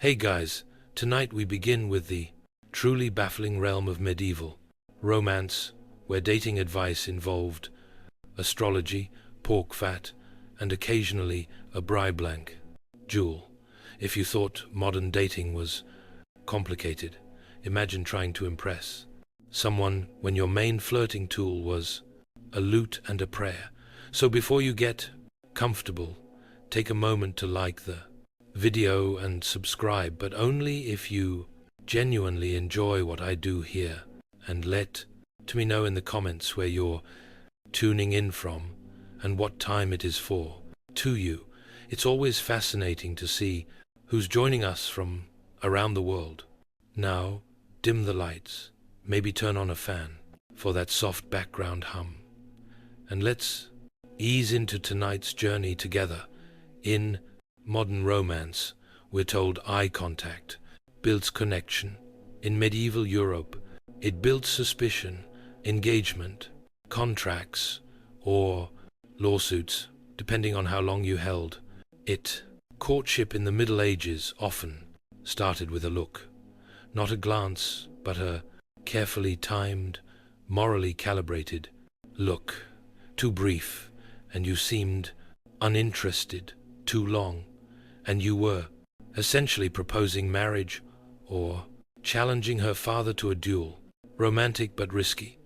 Hey guys, tonight we begin with the truly baffling realm of medieval romance, where dating advice involved astrology, pork fat, and occasionally a blank jewel. If you thought modern dating was complicated, imagine trying to impress someone when your main flirting tool was a lute and a prayer. So before you get comfortable, take a moment to like the video and subscribe, but only if you genuinely enjoy what I do here, and let me know in the comments where you're tuning in from and what time it is for to you. It's always fascinating to see who's joining us from around the world. Now, dim the lights, maybe turn on a fan for that soft background hum, and let's ease into tonight's journey together. In modern romance, we're told eye contact builds connection. In medieval Europe, it builds suspicion, engagement, contracts, or lawsuits, depending on how long you held it. Courtship in the Middle Ages often started with a look, not a glance, but a carefully timed, morally calibrated look. Too brief, and you seemed uninterested. Too long, and you were essentially proposing marriage or challenging her father to a duel. Romantic but risky.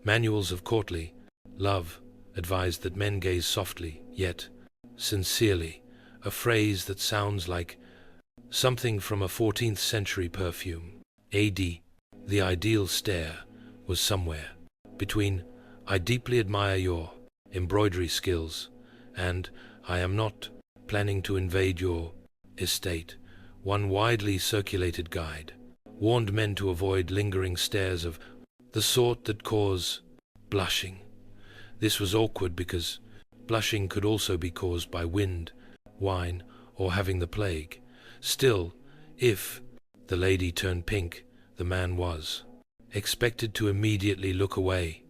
Manuals of courtly love advised that men gaze softly, yet sincerely, a phrase that sounds like something from a 14th century perfume. A.D. The ideal stare was somewhere between "I deeply admire your embroidery skills" and "I am not planning to invade your estate." One widely circulated guide warned men to avoid lingering stares of the sort that cause blushing. This was awkward because blushing could also be caused by wind, wine, or having the plague. Still, if the lady turned pink, the man was expected to immediately look away,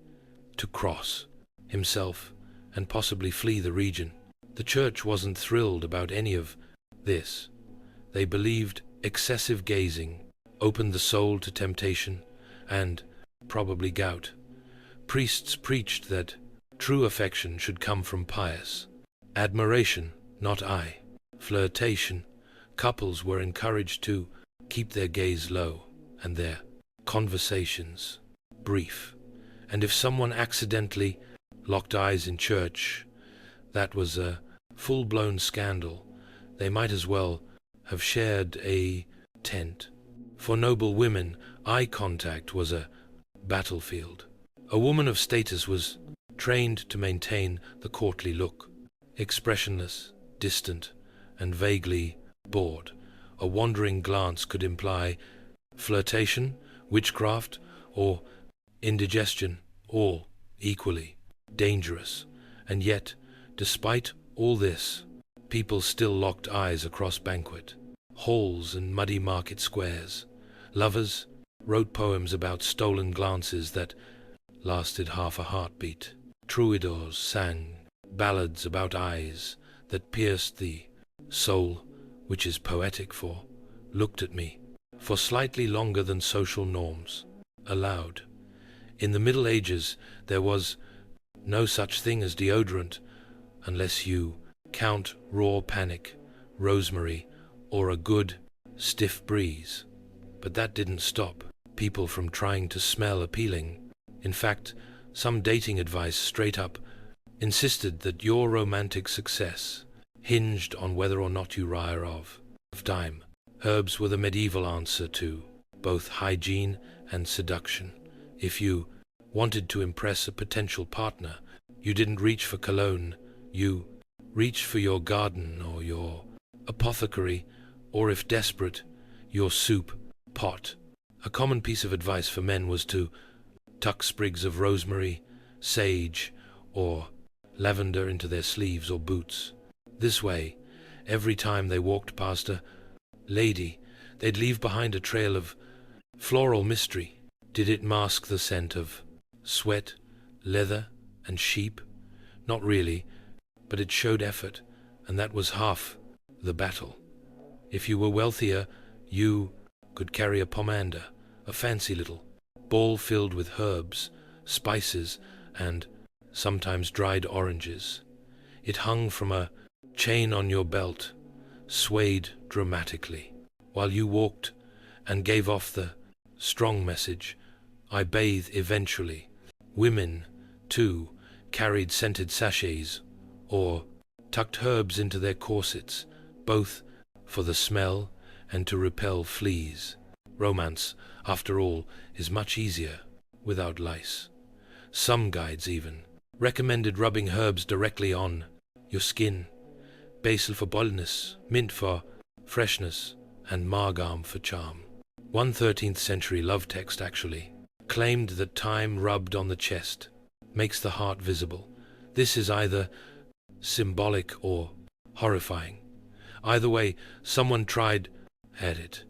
to cross himself, and possibly flee the region. The church wasn't thrilled about any of this. They believed excessive gazing opened the soul to temptation and probably gout. Priests preached that true affection should come from pious admiration, not eye flirtation. Couples were encouraged to keep their gaze low and their conversations brief. And if someone accidentally locked eyes in church, that was a full-blown scandal. They might as well have shared a tent. For noble women, eye contact was a battlefield. A woman of status was trained to maintain the courtly look, expressionless, distant, and vaguely bored. A wandering glance could imply flirtation, witchcraft, or indigestion, all equally dangerous. And yet, despite all this, people still locked eyes across banquet halls and muddy market squares. Lovers wrote poems about stolen glances that lasted half a heartbeat. Troubadours sang ballads about eyes that pierced the soul, which is poetic for "looked at me" for slightly longer than social norms allowed. In the Middle Ages, there was no such thing as deodorant, unless you count raw panic, rosemary, or a good, stiff breeze. But that didn't stop people from trying to smell appealing. In fact, some dating advice straight up insisted that your romantic success hinged on whether or not you were of time. Herbs were the medieval answer to both hygiene and seduction. If you wanted to impress a potential partner, you didn't reach for cologne, you reached for your garden or your apothecary, or if desperate, your soup pot. A common piece of advice for men was to tuck sprigs of rosemary, sage, or lavender into their sleeves or boots. This way, every time they walked past a lady, they'd leave behind a trail of floral mystery. Did it mask the scent of sweat, leather, and sheep? Not really, but it showed effort, and that was half the battle. If you were wealthier, You could carry a pomander, a fancy little ball filled with herbs, spices, and sometimes dried oranges. It hung from a chain on your belt, swayed dramatically, while you walked and gave off the strong message, I bathe eventually. Women, too, carried scented sachets, or tucked herbs into their corsets, both for the smell and to repel fleas. Romance, after all, is much easier without lice. Some guides even recommended rubbing herbs directly on your skin. Basil for boldness, mint for freshness, and margam for charm. One 13th century love text actually claimed that thyme rubbed on the chest makes the heart visible. This is either symbolic or horrifying. Either way, someone tried at it.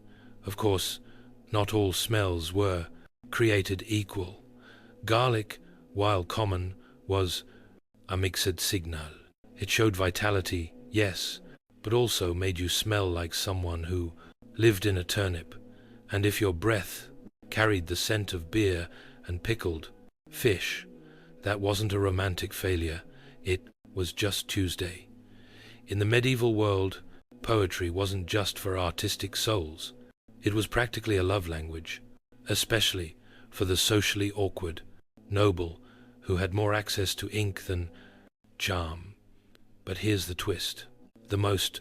Of course, not all smells were created equal. Garlic, while common, was a mixed signal. It showed vitality, yes, but also made you smell like someone who lived in a turnip. And if your breath carried the scent of beer and pickled fish, that wasn't a romantic failure, it was just Tuesday. In the medieval world, poetry wasn't just for artistic souls. It was practically a love language, especially for the socially awkward noble who had more access to ink than charm. But here's the twist. The most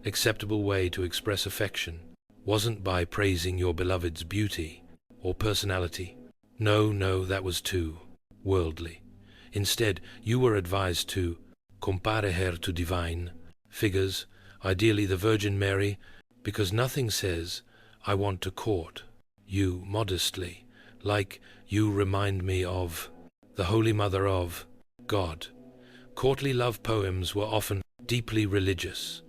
acceptable way to express affection wasn't by praising your beloved's beauty or personality. No, that was too worldly. Instead, you were advised to compare her to divine figures, ideally the Virgin Mary, because nothing says, I want to court you modestly, like you remind me of the Holy Mother of God. Courtly love poems were often deeply religious,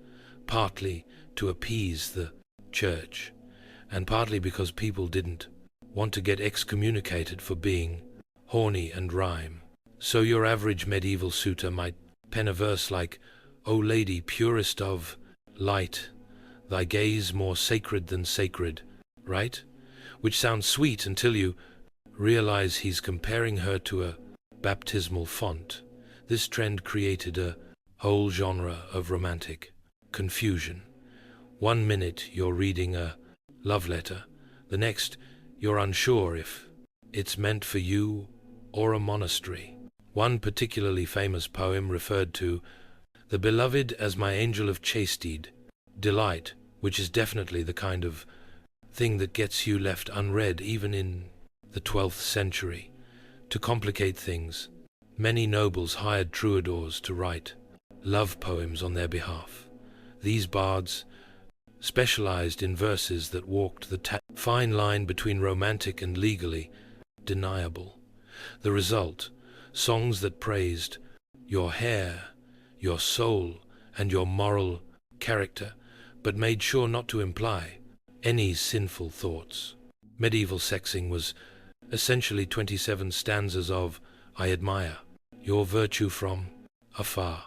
partly to appease the church, and partly because people didn't want to get excommunicated for being horny and rhyme. So your average medieval suitor might pen a verse like, O Lady, purest of light, thy gaze more sacred than sacred, right? Which sounds sweet until you realize he's comparing her to a baptismal font. This trend created a whole genre of romantic confusion. 1 minute you're reading a love letter, the next you're unsure if it's meant for you or a monastery. One particularly famous poem referred to the beloved as my angel of chaste delight, which is definitely the kind of thing that gets you left unread even in the 12th century. To complicate things, many nobles hired troubadours to write love poems on their behalf. These bards specialized in verses that walked the fine line between romantic and legally deniable. The result, songs that praised your hair, your soul, and your moral character, but made sure not to imply any sinful thoughts. Medieval sexing was essentially 27 stanzas of I admire your virtue from afar.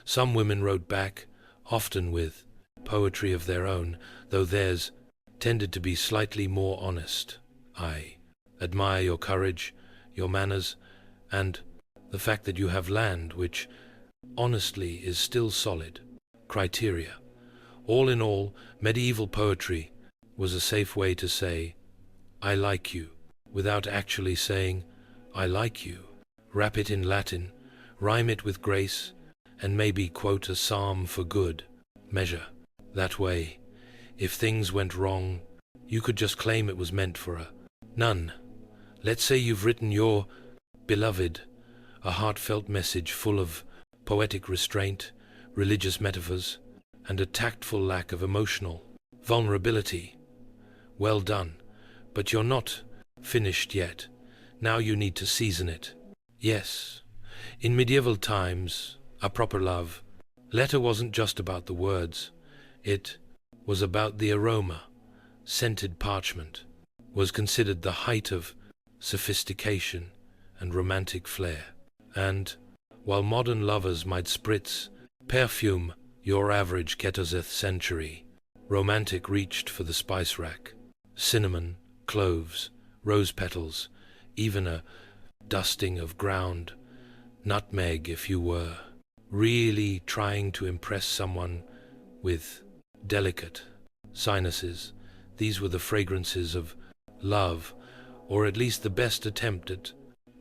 Some women wrote back, often with poetry of their own, though theirs tended to be slightly more honest. I admire your courage, your manners, and the fact that you have land, which honestly is still solid criteria. All in all, medieval poetry was a safe way to say, I like you, without actually saying, I like you. Wrap it in Latin, rhyme it with grace, and maybe quote a psalm for good measure. That way, if things went wrong, you could just claim it was meant for a nun. Let's say you've written your beloved a heartfelt message full of poetic restraint, religious metaphors, and a tactful lack of emotional vulnerability. Well done, but you're not finished yet. Now you need to season it. Yes, in medieval times, a proper love letter wasn't just about the words. It was about the aroma. Scented parchment was considered the height of sophistication and romantic flair. And while modern lovers might spritz perfume, your average 14th century Romantic reached for the spice rack. Cinnamon, cloves, rose petals, even a dusting of ground nutmeg if you were really trying to impress someone with delicate sinuses. These were the fragrances of love, or at least the best attempt at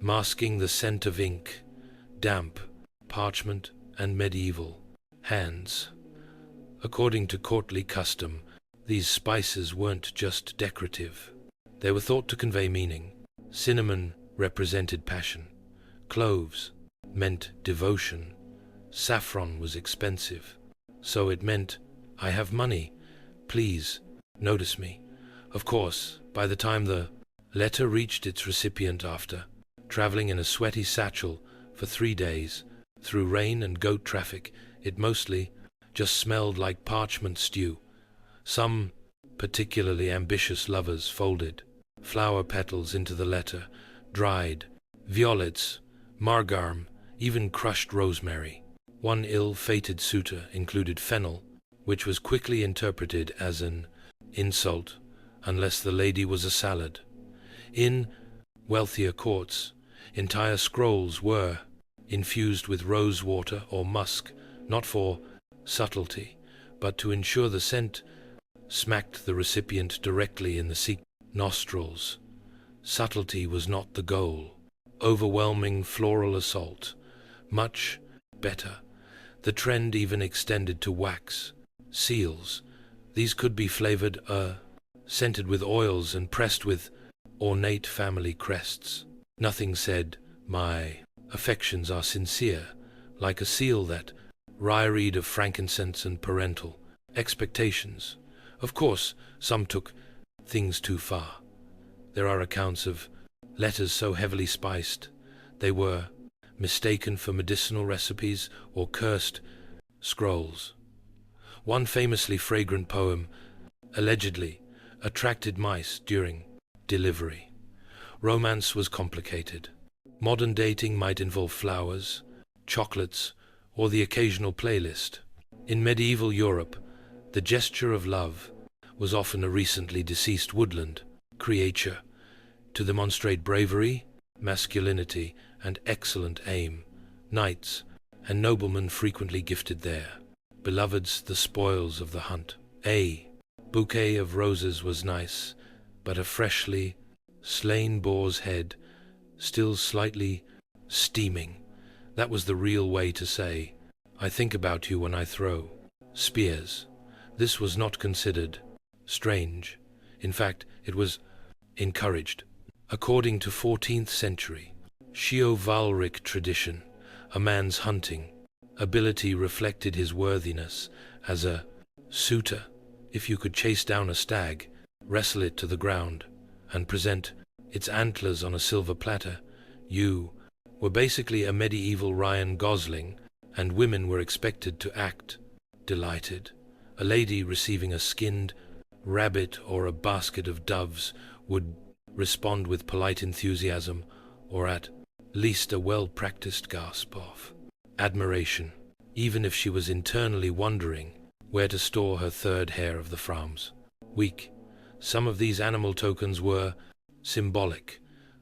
masking the scent of ink, damp, parchment, and medieval hands. According to courtly custom, these spices weren't just decorative. They were thought to convey meaning. Cinnamon represented passion. Cloves meant devotion. Saffron was expensive, so it meant, "I have money. Please, notice me." Of course, by the time the letter reached its recipient after traveling in a sweaty satchel for 3 days through rain and goat traffic, it mostly just smelled like parchment stew. Some particularly ambitious lovers folded flower petals into the letter, dried violets, marjoram, even crushed rosemary. One ill-fated suitor included fennel, which was quickly interpreted as an insult unless the lady was a salad. In wealthier courts, entire scrolls were infused with rose water or musk, not for subtlety, but to ensure the scent smacked the recipient directly in the nostrils. Subtlety was not the goal. Overwhelming floral assault. Much better. The trend even extended to wax seals. These could be flavored, scented with oils and pressed with ornate family crests. Nothing said, "My affections are sincere," like a seal that reared of frankincense and parental expectations. Of course, some took things too far. There are accounts of letters so heavily spiced they were mistaken for medicinal recipes or cursed scrolls. One famously fragrant poem allegedly attracted mice during delivery. Romance was complicated. Modern dating might involve flowers, chocolates, or the occasional playlist. In medieval Europe, the gesture of love was often a recently deceased woodland creature to demonstrate bravery, masculinity, and excellent aim. Knights and noblemen frequently gifted their beloveds the spoils of the hunt. A bouquet of roses was nice, but a freshly slain boar's head, still slightly steaming, that was the real way to say, "I think about you when I throw spears." This was not considered strange. In fact, it was encouraged. According to 14th century chivalric tradition, a man's hunting ability reflected his worthiness as a suitor. If you could chase down a stag, wrestle it to the ground, and present its antlers on a silver platter, you were basically a medieval Ryan Gosling, and women were expected to act delighted. A lady receiving a skinned rabbit or a basket of doves would respond with polite enthusiasm, or at least a well-practiced gasp of admiration, even if she was internally wondering where to store her third hair of the Frams. Weak. Some of these animal tokens were symbolic.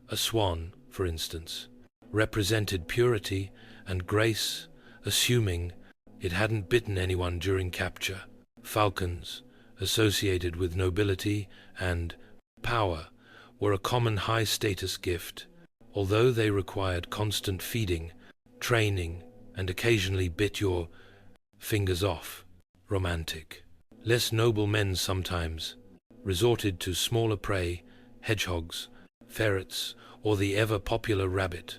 A swan, for instance, represented purity and grace, assuming it hadn't bitten anyone during capture. Falcons, associated with nobility and power, were a common high-status gift, although they required constant feeding, training, and occasionally bit your fingers off. Romantic. Less noble men sometimes resorted to smaller prey, hedgehogs, ferrets, or the ever-popular rabbit.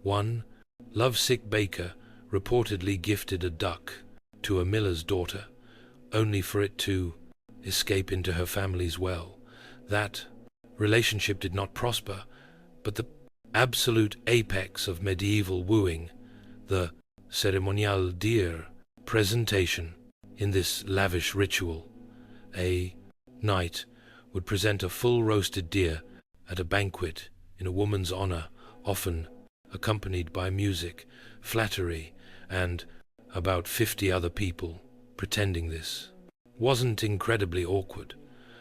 One lovesick baker reportedly gifted a duck to a miller's daughter, only for it to escape into her family's well. That relationship did not prosper, but the absolute apex of medieval wooing, the ceremonial deer presentation. In this lavish ritual, a knight would present a full roasted deer at a banquet in a woman's honor, often accompanied by music, flattery, and about 50 other people pretending this wasn't incredibly awkward.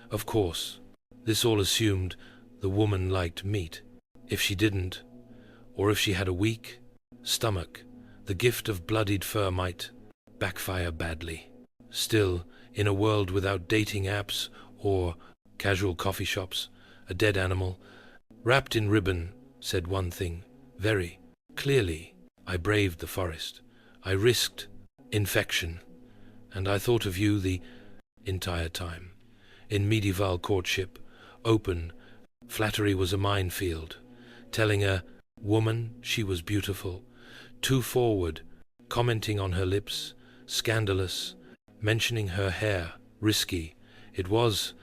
Of course, this all assumed the woman liked meat. If she didn't, or if she had a weak stomach, the gift of bloodied fur might backfire badly. Still, in a world without dating apps or casual coffee shops, a dead animal, wrapped in ribbon, said one thing very clearly. I braved the forest. I risked infection. And I thought of you the entire time. In medieval courtship, open flattery was a minefield. Telling a woman she was beautiful, too forward, commenting on her lips, scandalous, mentioning her hair, risky. It was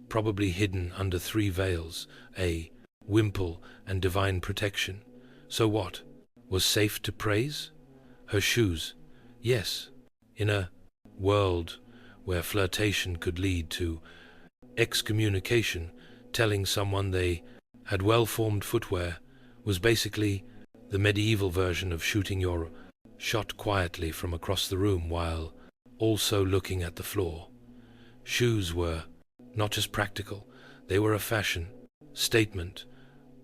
probably hidden under 3 veils, a wimple and divine protection. So what? Was safe to praise? Her shoes. Yes, in a world where flirtation could lead to excommunication, telling someone they had well-formed footwear was basically the medieval version of shooting your shot quietly from across the room while also looking at the floor. Shoes were not just practical, they were a fashion statement.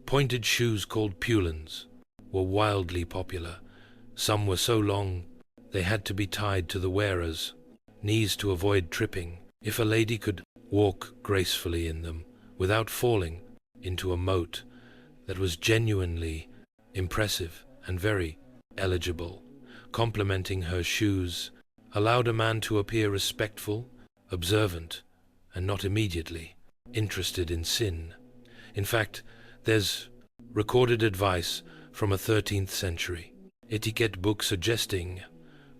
Pointed shoes called pulins were wildly popular. Some were so long they had to be tied to the wearer's knees to avoid tripping. If a lady could walk gracefully in them without falling into a moat, that was genuinely impressive and very eligible. Complimenting her shoes allowed a man to appear respectful, observant, and not immediately interested in sin. In fact, there's recorded advice from a 13th century etiquette book suggesting,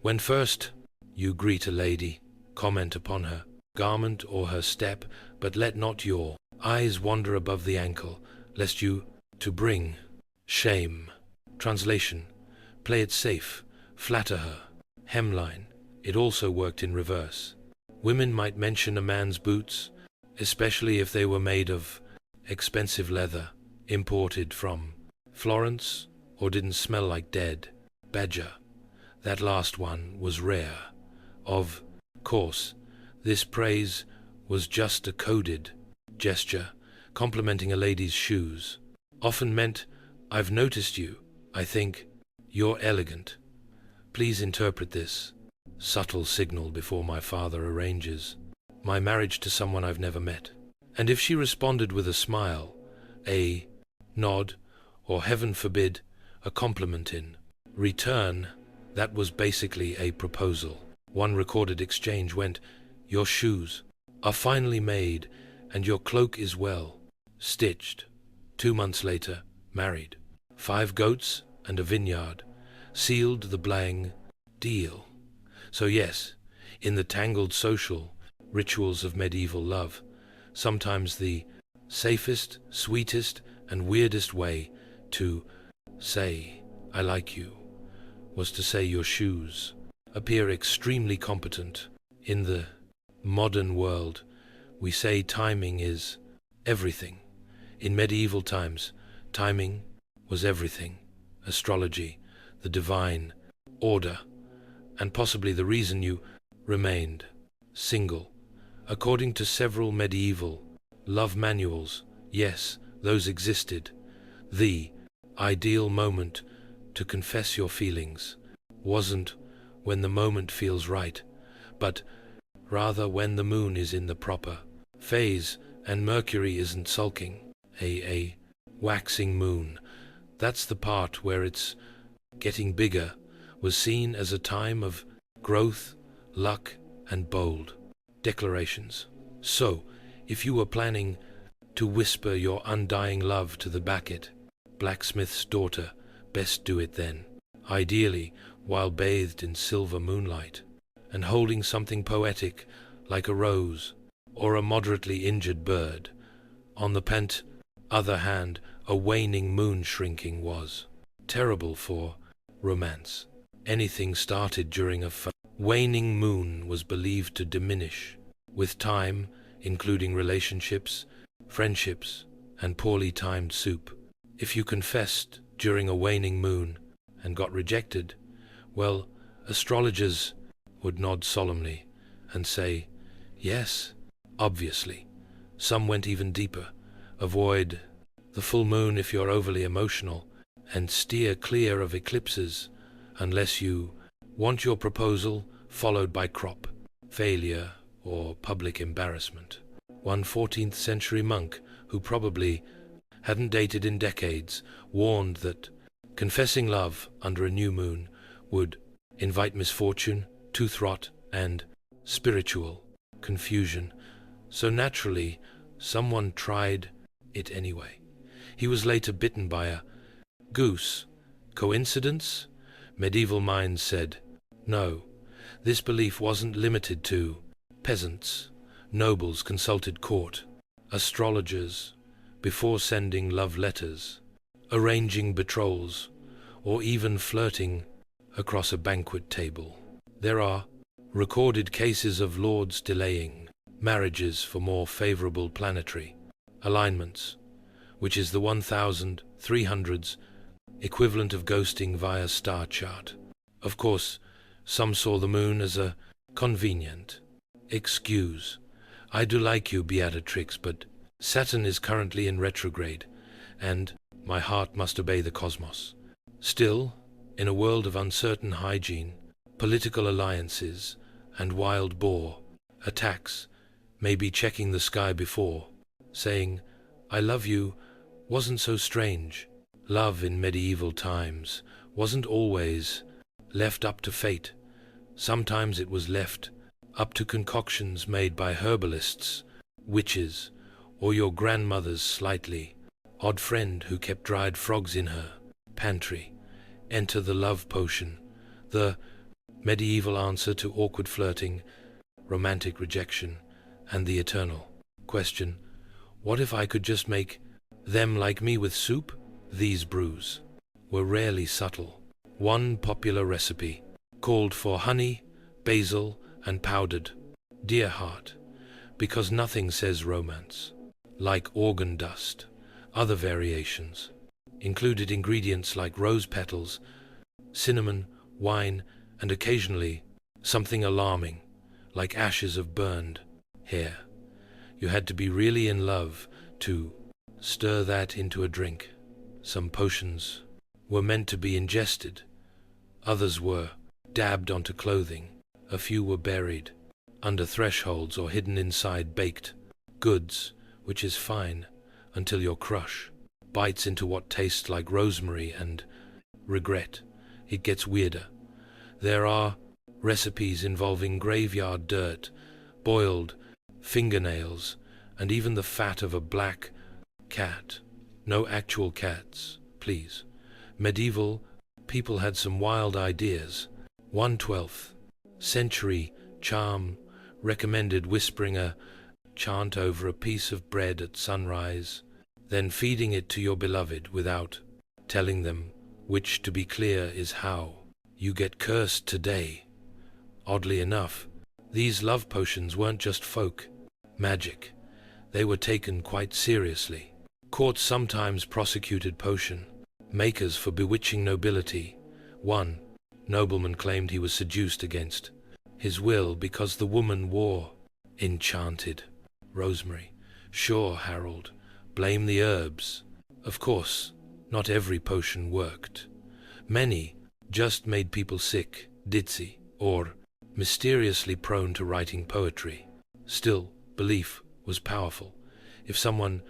when first you greet a lady, comment upon her garment or her step, but let not your eyes wander above the ankle, lest you to bring shame. Translation: play it safe, flatter her. Hemline: it also worked in reverse. Women might mention a man's boots, especially if they were made of expensive leather, imported from Florence, or didn't smell like dead badger. That last one was rare. Of course, this praise was just a coded gesture. Complimenting a lady's shoes often meant, I've noticed you. I think you're elegant. Please interpret this subtle signal before my father arranges my marriage to someone I've never met. And if she responded with a smile, a nod, or heaven forbid, a compliment in return, that was basically a proposal. One recorded exchange went, your shoes are finely made and your cloak is well stitched. 2 months later, married. 5 goats and a vineyard sealed the blang deal. So yes, in the tangled social rituals of medieval love, sometimes the safest, sweetest, and weirdest way to say, I like you, was to say your shoes appear extremely competent. In the modern world, we say timing is everything. In medieval times, timing was everything. Astrology, the divine order, and possibly the reason you remained single. According to several medieval love manuals, yes, those existed, the ideal moment to confess your feelings wasn't when the moment feels right, but rather when the moon is in the proper phase and Mercury isn't sulking. A waxing moon, that's the part where it's getting bigger, was seen as a time of growth, luck, and bold declarations. So, if you were planning to whisper your undying love to the blacksmith's daughter, best do it then, ideally while bathed in silver moonlight, and holding something poetic like a rose or a moderately injured bird. On the other hand, a waning moon shrinking was terrible for romance. Anything started during a waning moon was believed to diminish with time, including relationships, friendships, and poorly timed soup. If you confessed during a waning moon and got rejected, well, astrologers would nod solemnly and say, Yes, obviously. Some went even deeper. Avoid the full moon if you're overly emotional, and steer clear of eclipses unless you want your proposal followed by crop, failure, or public embarrassment. One 14th century monk, who probably hadn't dated in decades, warned that confessing love under a new moon would invite misfortune, tooth rot, and spiritual confusion. So naturally, someone tried it anyway. He was later bitten by a goose. Coincidence? Medieval minds said, no. This belief wasn't limited to peasants. Nobles consulted court, astrologers, before sending love letters, arranging betrothals, or even flirting across a banquet table. There are recorded cases of lords delaying marriages for more favorable planetary alignments, which is the 1300s equivalent of ghosting via star chart. Of course, some saw the moon as a convenient excuse. I do like you, Beatrix, but Saturn is currently in retrograde, and my heart must obey the cosmos. Still, in a world of uncertain hygiene, political alliances, and wild boar attacks, maybe checking the sky before saying, I love you, wasn't so strange. Love in medieval times wasn't always left up to fate. Sometimes it was left up to concoctions made by herbalists, witches, or your grandmother's slightly odd friend who kept dried frogs in her pantry. Enter the love potion, the medieval answer to awkward flirting, romantic rejection, and the eternal question, what if I could just make them like me with soup? These brews were rarely subtle. One popular recipe called for honey, basil, and powdered deer heart, because nothing says romance like organ dust. Other variations included ingredients like rose petals, cinnamon, wine, and occasionally something alarming, like ashes of burned hair. You had to be really in love to stir that into a drink. Some potions were meant to be ingested. Others were dabbed onto clothing. A few were buried under thresholds or hidden inside baked goods, which is fine until your crush bites into what tastes like rosemary and regret. It gets weirder. There are recipes involving graveyard dirt, boiled fingernails, and even the fat of a black cat. No actual cats, please. Medieval people had some wild ideas. 1/12th century charm recommended whispering a chant over a piece of bread at sunrise, then feeding it to your beloved without telling them, which, to be clear, is how you get cursed today. Oddly enough, these love potions weren't just folk magic. They were taken quite seriously. Courts sometimes prosecuted potion makers for bewitching nobility. One nobleman claimed he was seduced against his will because the woman wore enchanted rosemary. Sure, Harold, blame the herbs. Of course, not every potion worked. Many just made people sick, ditzy, or mysteriously prone to writing poetry. Still, belief was powerful. If someone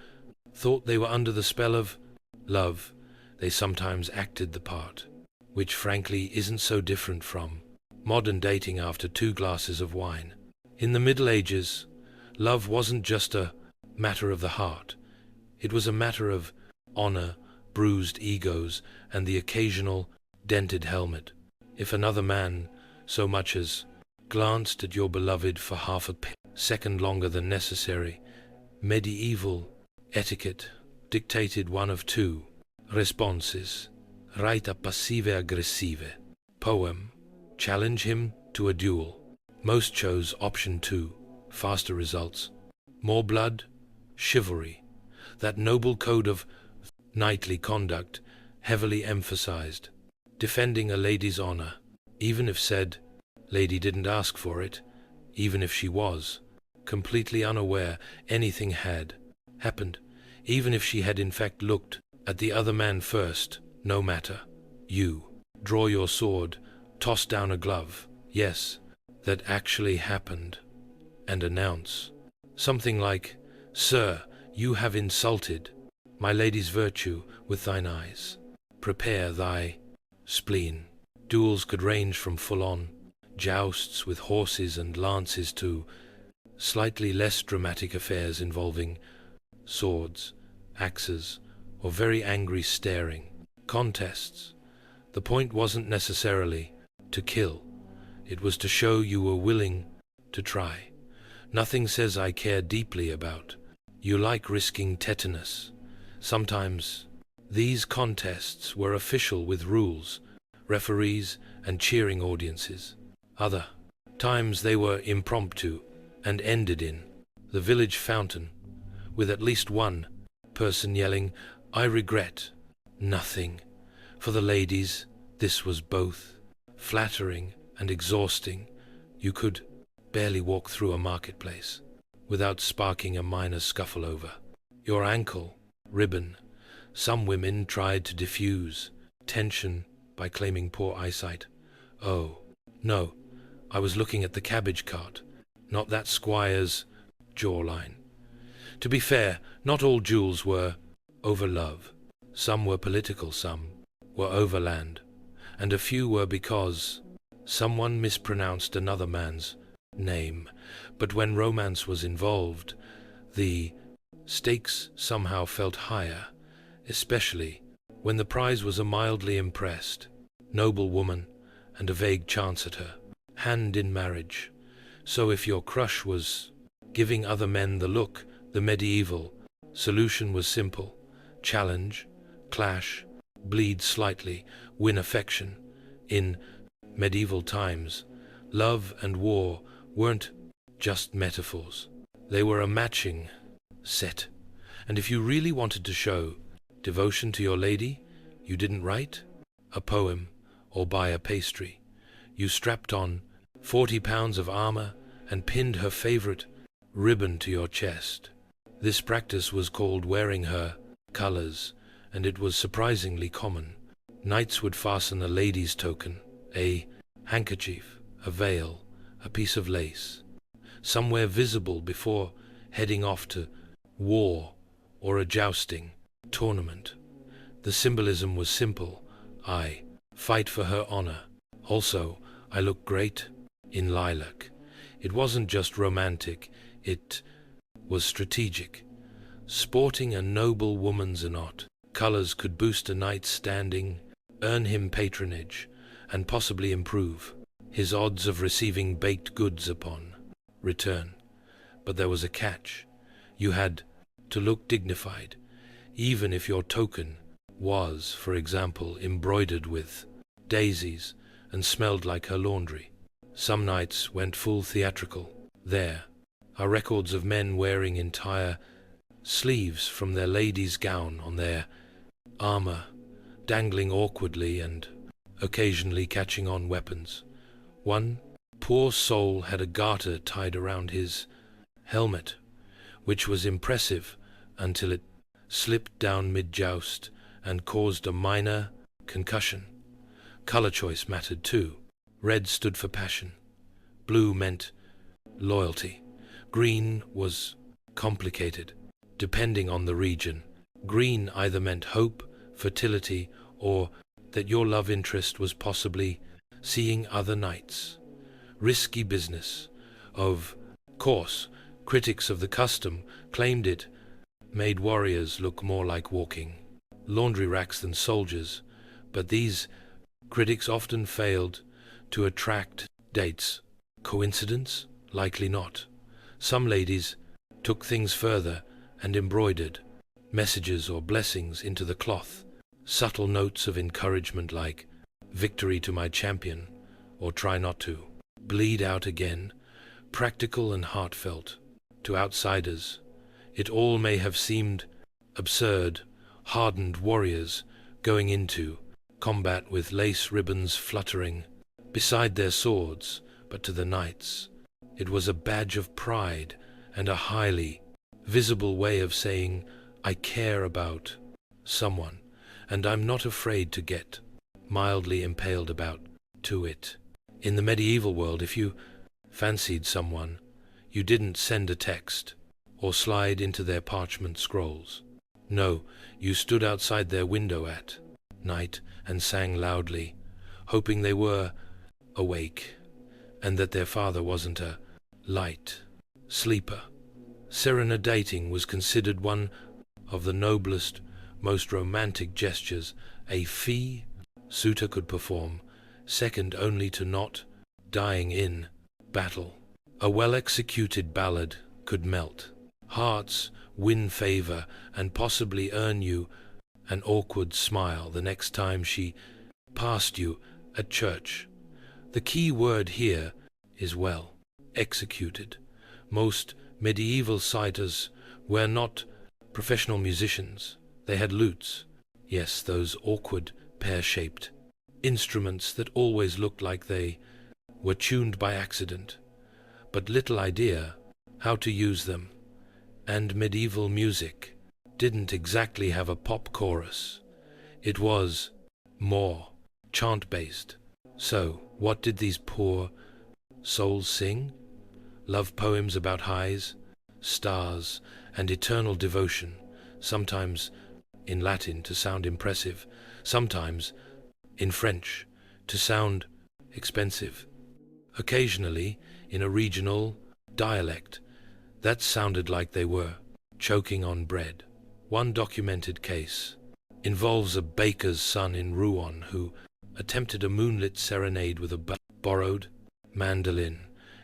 thought they were under the spell of love, they sometimes acted the part, which frankly isn't so different from modern dating after 2 glasses of wine. In the Middle Ages, love wasn't just a matter of the heart. It was a matter of honor, bruised egos, and the occasional dented helmet. If another man so much as glanced at your beloved for half a second longer than necessary, medieval etiquette dictated one of 2 responses: rite passive-aggressive, poem, challenge him to a duel. Most chose option 2, faster results, more blood, chivalry. That noble code of knightly conduct heavily emphasized defending a lady's honor, even if said lady didn't ask for it, even if she was completely unaware anything had happened, even if she had in fact looked at the other man first. No matter. You draw your sword, toss down a glove, yes, that actually happened, and announce something like, "Sir, you have insulted my lady's virtue with thine eyes. Prepare thy spleen." Duels could range from full-on jousts with horses and lances to slightly less dramatic affairs involving swords, axes, or very angry staring contests. The point wasn't necessarily to kill. It was to show you were willing to try. Nothing says I care deeply about you like risking tetanus. Sometimes these contests were official with rules, referees, and cheering audiences. Other times they were impromptu and ended in the village fountain, with at least one person yelling, "I regret nothing." For the ladies, this was both flattering and exhausting. You could barely walk through a marketplace without sparking a minor scuffle over your ankle ribbon. Some women tried to diffuse tension by claiming poor eyesight. "Oh, no, I was looking at the cabbage cart, not that squire's jawline." To be fair, not all duels were over love. Some were political, some were overland, and a few were because someone mispronounced another man's name. But when romance was involved, the stakes somehow felt higher, especially when the prize was a mildly impressed noble woman and a vague chance at her hand in marriage. So if your crush was giving other men the look, the medieval solution was simple: challenge, clash, bleed slightly, win affection. In medieval times, love and war weren't just metaphors. They were a matching set. And if you really wanted to show devotion to your lady, you didn't write a poem or buy a pastry. You strapped on 40 pounds of armor and pinned her favorite ribbon to your chest. This practice was called wearing her colors, and it was surprisingly common. Knights would fasten a lady's token, a handkerchief, a veil, a piece of lace, somewhere visible before heading off to war or a jousting tournament. The symbolism was simple: I fight for her honor. Also, I look great in lilac. It wasn't just romantic, it was strategic. Sporting a noble woman's knot colors could boost a knight's standing, earn him patronage, and possibly improve his odds of receiving baked goods upon return. But there was a catch. You had to look dignified, even if your token was, for example, embroidered with daisies and smelled like her laundry. Some knights went full theatrical. There are records of men wearing entire sleeves from their lady's gown on their armor, dangling awkwardly and occasionally catching on weapons. One poor soul had a garter tied around his helmet, which was impressive until it slipped down mid-joust and caused a minor concussion. Color choice mattered too. Red stood for passion. Blue meant loyalty. Green was complicated, depending on the region. Green either meant hope, fertility, or that your love interest was possibly seeing other knights. Risky business. Of course, critics of the custom claimed it made warriors look more like walking laundry racks than soldiers, but these critics often failed to attract dates. Coincidence? Likely not. Some ladies took things further and embroidered messages or blessings into the cloth, subtle notes of encouragement like "victory to my champion" or "try not to bleed out again," practical and heartfelt. To outsiders, it all may have seemed absurd. Hardened warriors going into combat with lace ribbons fluttering beside their swords, but to the knights it was a badge of pride and a highly visible way of saying, I care about someone, and I'm not afraid to get mildly impaled about to it. In the medieval world, if you fancied someone, you didn't send a text or slide into their parchment scrolls. No, you stood outside their window at night and sang loudly, hoping they were awake and that their father wasn't a light sleeper. Serenadating was considered one of the noblest, most romantic gestures a fee suitor could perform, second only to not dying in battle. A well-executed ballad could melt hearts, win favor, and possibly earn you an awkward smile the next time she passed you at church. The key word here is well executed. Most medieval citers were not professional musicians. They had lutes, yes, those awkward pear-shaped instruments that always looked like they were tuned by accident, but little idea how to use them. And medieval music didn't exactly have a pop chorus. It was more chant-based. So, what did these poor souls sing? Love poems about highs, stars, and eternal devotion, sometimes in Latin to sound impressive, sometimes in French to sound expensive, occasionally in a regional dialect that sounded like they were choking on bread. One documented case involves a baker's son in Rouen who attempted a moonlit serenade with a borrowed mandolin.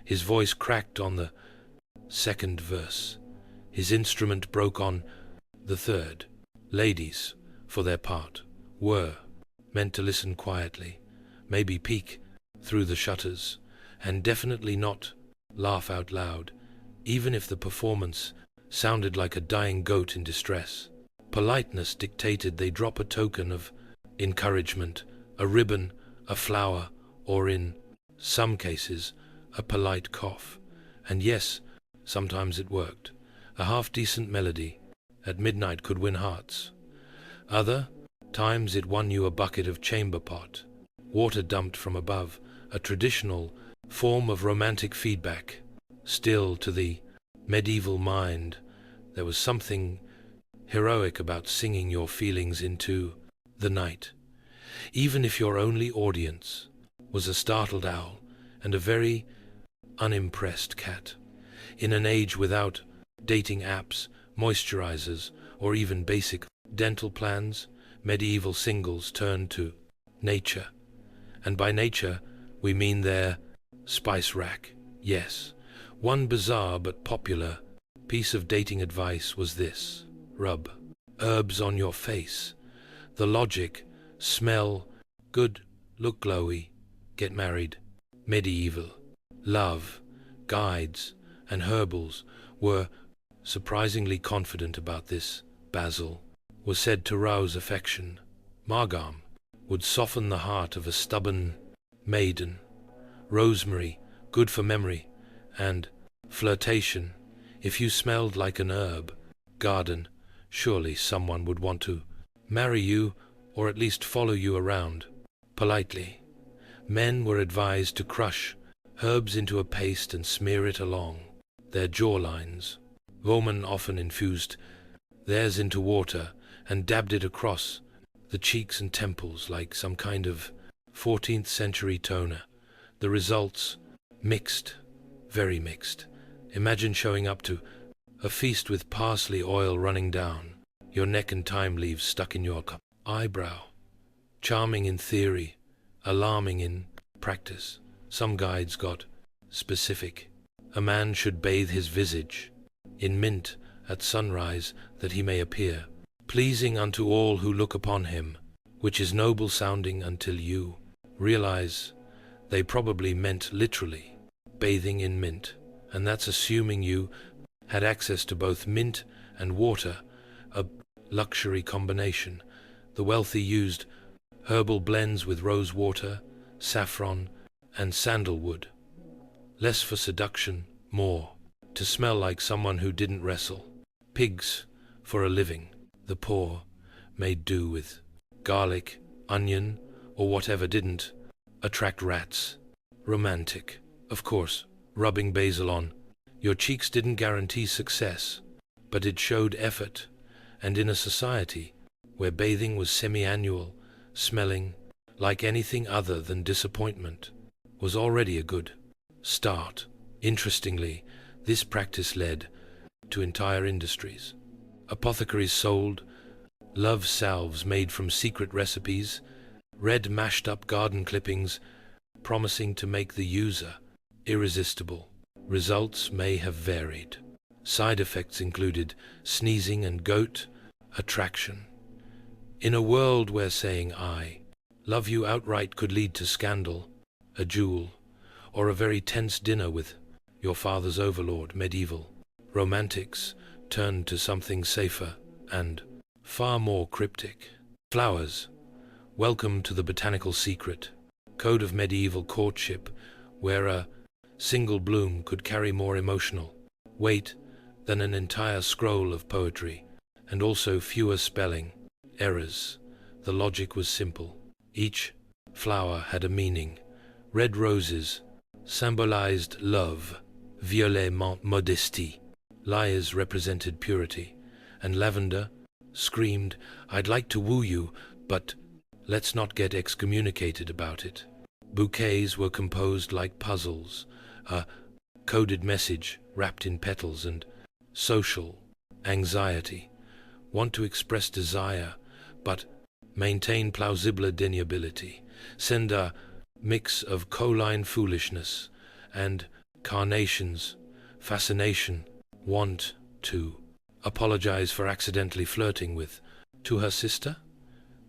His voice cracked on the second verse. His instrument broke on the third. Ladies, for their part, were meant to listen quietly, maybe peek through the shutters, and definitely not laugh out loud, even if the performance sounded like a dying goat in distress. Politeness dictated they drop a token of encouragement, a ribbon, a flower, or in some cases, a polite cough. And yes, sometimes it worked. A half-decent melody at midnight could win hearts. Other times it won you a bucket of chamber pot, water dumped from above, a traditional form of romantic feedback. Still, to the medieval mind, there was something heroic about singing your feelings into the night, even if your only audience was a startled owl and a very unimpressed cat. In an age without dating apps, moisturizers, or even basic dental plans, medieval singles turned to nature. And by nature, we mean their spice rack. Yes, one bizarre but popular piece of dating advice was this: rub herbs on your face. The logic: smell good, look glowy, get married. Medieval love guides and herbals were surprisingly confident about this. Basil was said to rouse affection. Margam would soften the heart of a stubborn maiden. Rosemary, good for memory and flirtation. If you smelled like an herb garden, surely someone would want to marry you or at least follow you around politely. Men were advised to crush herbs into a paste and smear it along their jawlines. Women often infused theirs into water and dabbed it across the cheeks and temples like some kind of 14th century toner. The results: mixed, very mixed. Imagine showing up to a feast with parsley oil running down your neck and thyme leaves stuck in your eyebrow. Charming in theory, alarming in practice. Some guides got specific. A man should bathe his visage in mint at sunrise, that he may appear pleasing unto all who look upon him, which is noble sounding until you realize they probably meant literally bathing in mint, and that's assuming you had access to both mint and water, a luxury combination. The wealthy used herbal blends with rose water, saffron, and sandalwood. Less for seduction, more to smell like someone who didn't wrestle pigs for a living. The poor made do with garlic, onion, or whatever didn't attract rats. Romantic, of course, rubbing basil on your cheeks didn't guarantee success, but it showed effort, and in a society where bathing was semi-annual, smelling like anything other than disappointment was already a good start. Interestingly, this practice led to entire industries. Apothecaries sold love salves made from secret recipes, red mashed-up garden clippings, promising to make the user irresistible. Results may have varied. Side effects included sneezing and goat attraction. In a world where saying "I love you" outright could lead to scandal, a duel, or a very tense dinner with your father's overlord, medieval romantics turned to something safer and far more cryptic. Flowers. Welcome to the botanical secret code of medieval courtship, where a single bloom could carry more emotional weight than an entire scroll of poetry, and also fewer spelling errors. The logic was simple. Each flower had a meaning. Red roses symbolized love, violet modesty, liars represented purity, and lavender screamed, "I'd like to woo you, but let's not get excommunicated about it." Bouquets were composed like puzzles, a coded message wrapped in petals, and social anxiety, want to express desire, but maintain plausible deniability, send a mix of choline foolishness and carnations, fascination, want to apologize for accidentally flirting with, to her sister,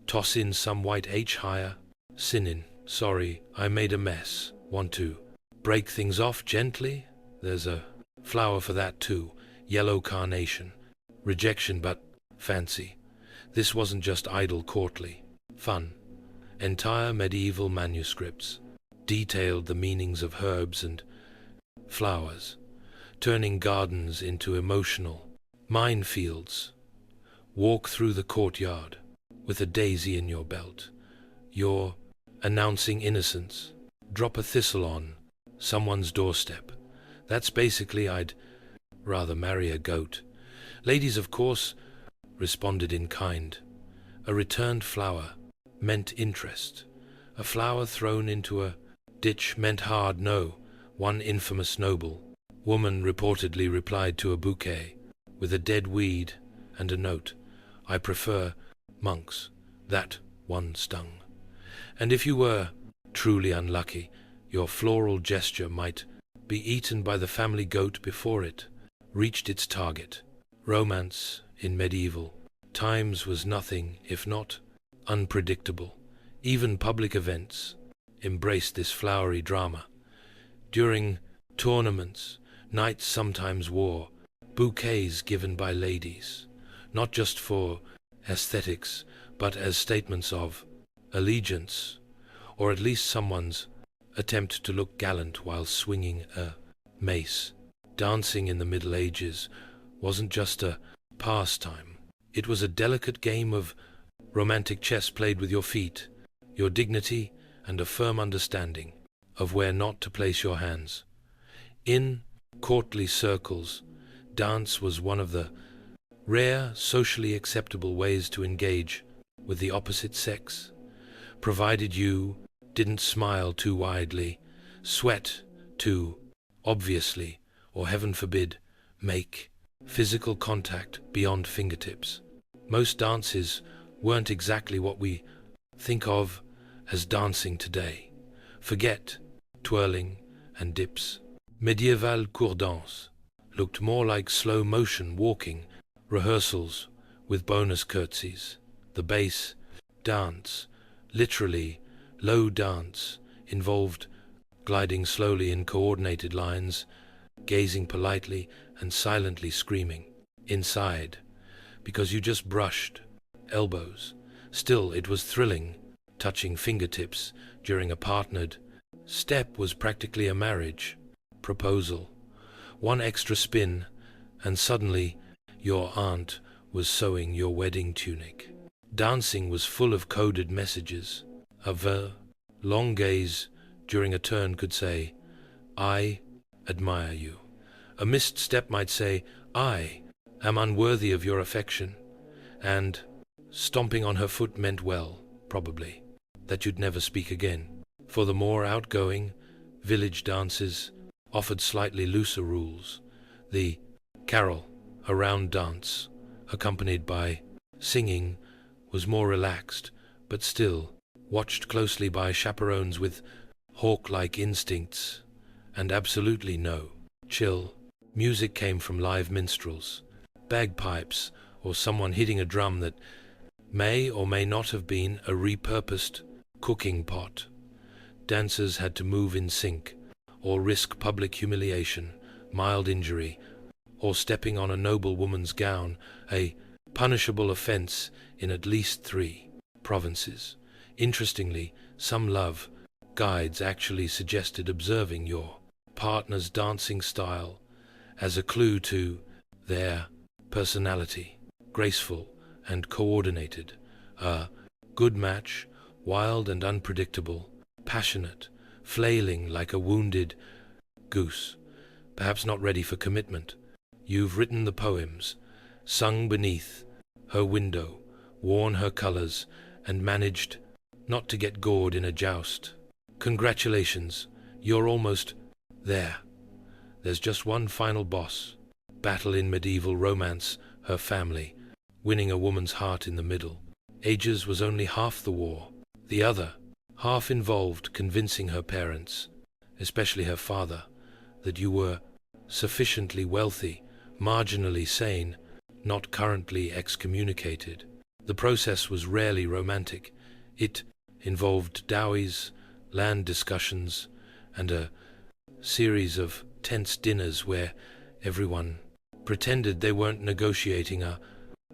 toss in some white H higher, sin in, sorry, I made a mess, want to break things off gently, there's a flower for that too, yellow carnation, rejection but fancy. This wasn't just idle courtly fun. Entire medieval manuscripts detailed the meanings of herbs and flowers, turning gardens into emotional minefields. Walk through the courtyard with a daisy in your belt. You're announcing innocence. Drop a thistle on someone's doorstep. That's basically I'd rather marry a goat. Ladies, of course, responded in kind. A returned flower meant interest. A flower thrown into a ditch meant hard no. One infamous noble woman reportedly replied to a bouquet with a dead weed and a note, "I prefer monks." That one stung. And if you were truly unlucky, your floral gesture might be eaten by the family goat before it reached its target. Romance in medieval times was nothing if not unpredictable. Even public events embraced this flowery drama. During tournaments, knights sometimes wore bouquets given by ladies, not just for aesthetics, but as statements of allegiance, or at least someone's attempt to look gallant while swinging a mace. Dancing in the Middle Ages wasn't just a pastime. It was a delicate game of romantic chess played with your feet, your dignity, and a firm understanding of where not to place your hands. In courtly circles, dance was one of the rare, socially acceptable ways to engage with the opposite sex, provided you didn't smile too widely, sweat too obviously, or heaven forbid, make physical contact beyond fingertips. Most dances weren't exactly what we think of as dancing today. Forget twirling and dips. Medieval cour danse looked more like slow-motion walking rehearsals with bonus curtsies. The bass dance, literally low dance, involved gliding slowly in coordinated lines, gazing politely and silently screaming inside because you just brushed elbows. Still, it was thrilling. Touching fingertips during a partnered step was practically a marriage proposal. One extra spin, and suddenly your aunt was sewing your wedding tunic. Dancing was full of coded messages. A long gaze during a turn could say, "I admire you." A missed step might say, "I am unworthy of your affection." And stomping on her foot meant, well, probably, that you'd never speak again. For the more outgoing, village dances offered slightly looser rules. The carol, a round dance, accompanied by singing, was more relaxed, but still watched closely by chaperones with hawk-like instincts, and absolutely no chill. Music came from live minstrels, bagpipes, or someone hitting a drum that may or may not have been a repurposed cooking pot. Dancers had to move in sync, or risk public humiliation, mild injury, or stepping on a noble woman's gown, a punishable offense in at least 3 provinces. Interestingly, some love guides actually suggested observing your partner's dancing style as a clue to their personality, graceful and coordinated, a good match, wild and unpredictable, passionate, flailing like a wounded goose, perhaps not ready for commitment. You've written the poems, sung beneath her window, worn her colors, and managed not to get gored in a joust. Congratulations, you're almost there. There's just one final boss. Battle in medieval romance, her family, winning a woman's heart in the middle. Ages was only half the war. The other half involved convincing her parents, especially her father, that you were sufficiently wealthy, marginally sane, not currently excommunicated. The process was rarely romantic. It involved dowies, land discussions, and a series of tense dinners where everyone pretended they weren't negotiating a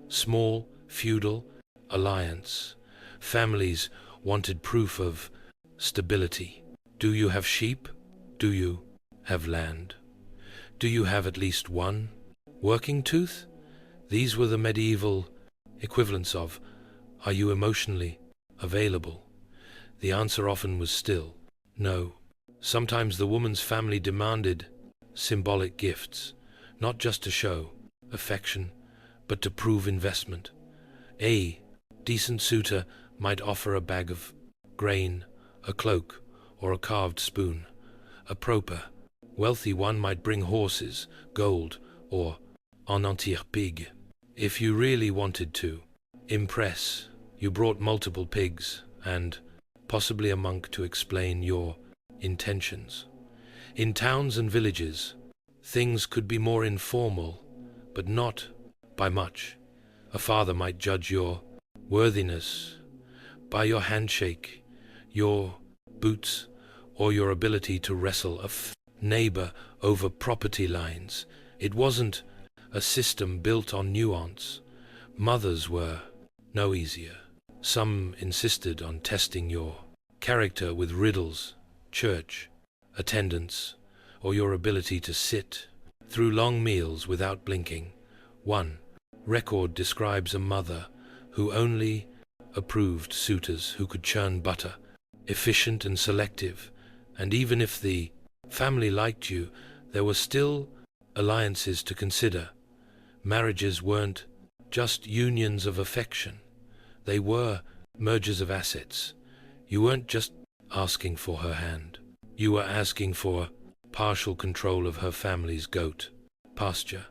small, feudal alliance. Families wanted proof of stability. Do you have sheep? Do you have land? Do you have at least one working tooth? These were the medieval equivalents of, are you emotionally available? The answer often was still no. Sometimes the woman's family demanded symbolic gifts, not just to show affection, but to prove investment. A decent suitor might offer a bag of grain, a cloak, or a carved spoon. A proper, wealthy one might bring horses, gold, or un entier pig. If you really wanted to impress, you brought multiple pigs and possibly a monk to explain your intentions. In towns and villages, things could be more informal, but not by much. A father might judge your worthiness by your handshake, your boots, or your ability to wrestle a neighbor over property lines. It wasn't a system built on nuance. Mothers were no easier. Some insisted on testing your character with riddles, church attendance, or your ability to sit through long meals without blinking. One record describes a mother who only approved suitors who could churn butter, efficient and selective, and even if the family liked you, there were still alliances to consider. Marriages weren't just unions of affection. They were mergers of assets. You weren't just asking for her hand. You were asking for partial control of her family's goat pasture,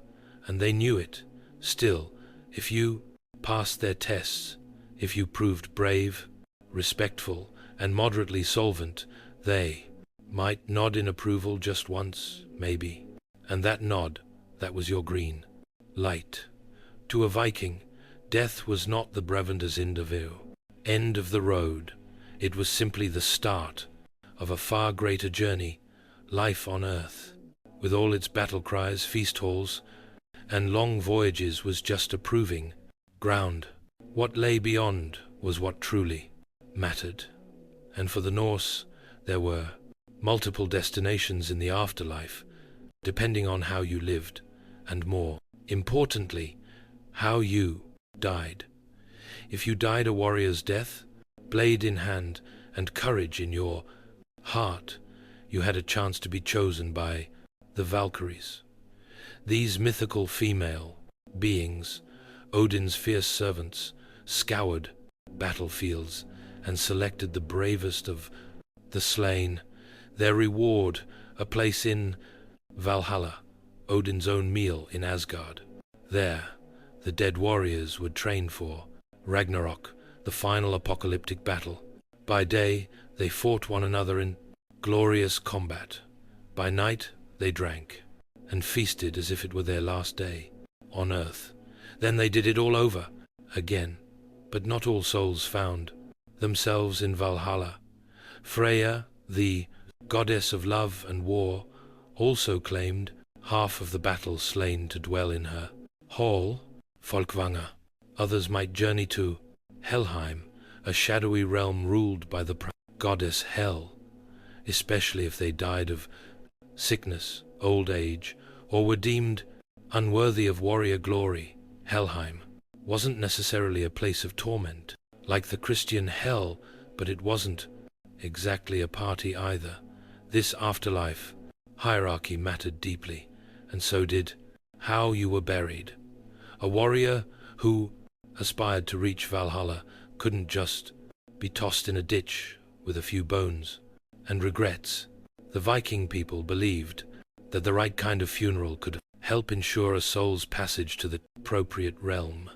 and they knew it. Still, if you passed their tests, if you proved brave, respectful, and moderately solvent, they might nod in approval just once, maybe. And that nod, that was your green light. To a Viking, death was not the Brevender's end of the road. It was simply the start of a far greater journey, life on earth. With all its battle cries, feast halls, and long voyages was just a proving ground. What lay beyond was what truly mattered. And for the Norse, there were multiple destinations in the afterlife, depending on how you lived, and more importantly, how you died. If you died a warrior's death, blade in hand and courage in your heart, you had a chance to be chosen by the Valkyries. These mythical female beings, Odin's fierce servants, scoured battlefields and selected the bravest of the slain. Their reward, a place in Valhalla, Odin's own meal in Asgard. There, the dead warriors would train for Ragnarok, the final apocalyptic battle. By day, they fought one another in glorious combat. By night, they drank and feasted as if it were their last day on earth. Then they did it all over again. But not all souls found themselves in Valhalla. Freya, the goddess of love and war, also claimed half of the battle slain to dwell in her hall, Folkvanga. Others might journey to Helheim, a shadowy realm ruled by the goddess Hel, especially if they died of sickness, old age, or were deemed unworthy of warrior glory. Helheim wasn't necessarily a place of torment, like the Christian hell, but it wasn't exactly a party either. This afterlife hierarchy mattered deeply, and so did how you were buried. A warrior who aspired to reach Valhalla couldn't just be tossed in a ditch with a few bones and regrets. The Viking people believed that the right kind of funeral could help ensure a soul's passage to the appropriate realm.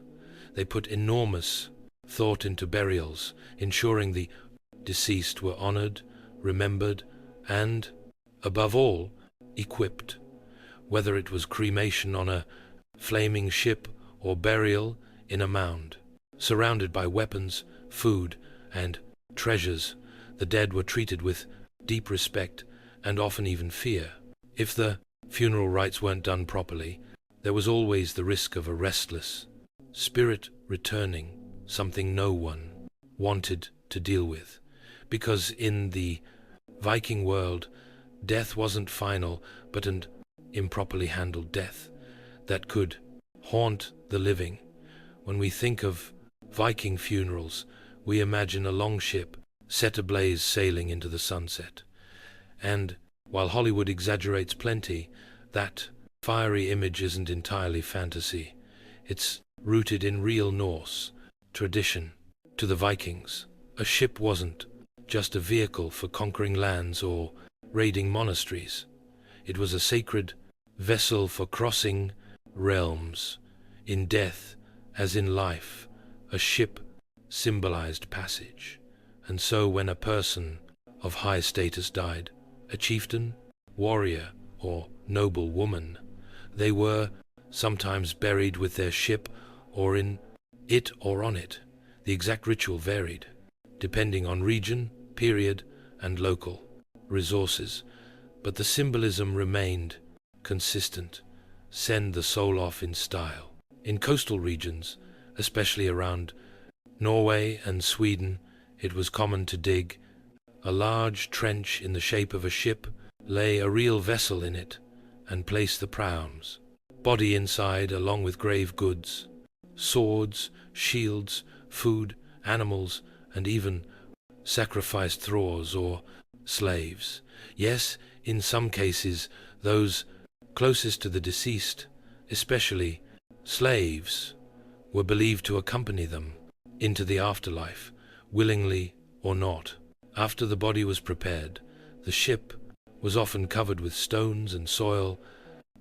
They put enormous thought into burials, ensuring the deceased were honored, remembered, and, above all, equipped. Whether it was cremation on a flaming ship or burial in a mound, surrounded by weapons, food, and treasures, the dead were treated with deep respect and often even fear. If the funeral rites weren't done properly, there was always the risk of a restless spirit returning, something no one wanted to deal with. Because in the Viking world, death wasn't final, but an improperly handled death that could haunt the living. When we think of Viking funerals, we imagine a long ship set ablaze sailing into the sunset. And while Hollywood exaggerates plenty, that fiery image isn't entirely fantasy. It's rooted in real Norse tradition. To the Vikings, a ship wasn't just a vehicle for conquering lands or raiding monasteries. It was a sacred vessel for crossing realms. In death, as in life, a ship symbolized passage. And so when a person of high status died, a chieftain, warrior, or noble woman, they were sometimes buried with their ship or in it or on it. The exact ritual varied, depending on region, period, and local resources, but the symbolism remained consistent. Send the soul off in style. In coastal regions, especially around Norway and Sweden, it was common to dig a large trench in the shape of a ship, lay a real vessel in it, and place the prow's body inside along with grave goods, swords, shields, food, animals, and even sacrificed thralls or slaves. Yes, in some cases, those closest to the deceased, especially slaves, were believed to accompany them into the afterlife, willingly or not. After the body was prepared, the ship was often covered with stones and soil,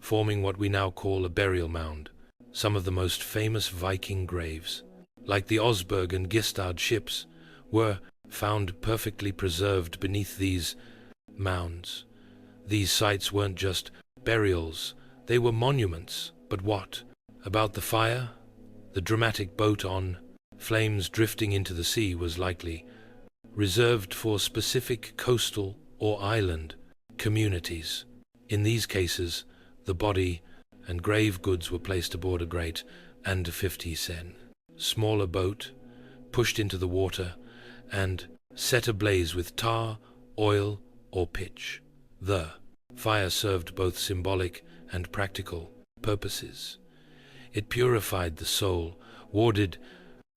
forming what we now call a burial mound. Some of the most famous Viking graves, like the Osberg and Gistad ships, were found perfectly preserved beneath these mounds. These sites weren't just burials, they were monuments. But what about the fire? The dramatic boat on flames drifting into the sea was likely reserved for specific coastal or island communities. In these cases, the body and grave goods were placed aboard a great and 50 sen smaller boat, pushed into the water, and set ablaze with tar, oil, or pitch. The Fire served both symbolic and practical purposes. It purified the soul, warded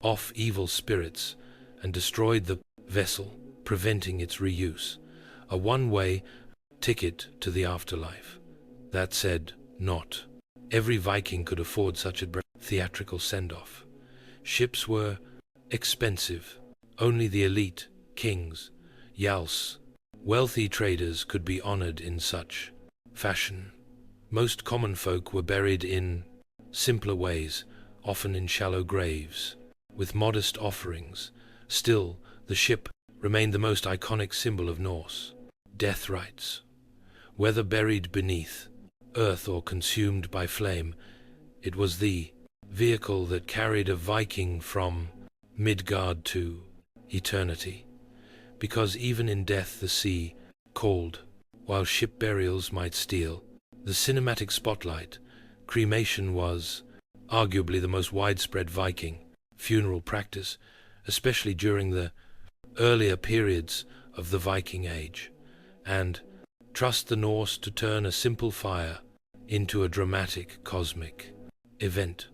off evil spirits, and destroyed the vessel, preventing its reuse. A one-way ticket to the afterlife. That said, not every Viking could afford such a theatrical send-off. Ships were expensive. Only the elite, kings, jarls, wealthy traders could be honored in such fashion. Most common folk were buried in simpler ways, often in shallow graves, with modest offerings. Still, the ship remained the most iconic symbol of Norse death rites. Whether buried beneath earth or consumed by flame, it was the vehicle that carried a Viking from Midgard to eternity. Because even in death the sea called, while ship burials might steal the cinematic spotlight, cremation was arguably the most widespread Viking funeral practice, especially during the earlier periods of the Viking Age, and trust the Norse to turn a simple fire into a dramatic cosmic event.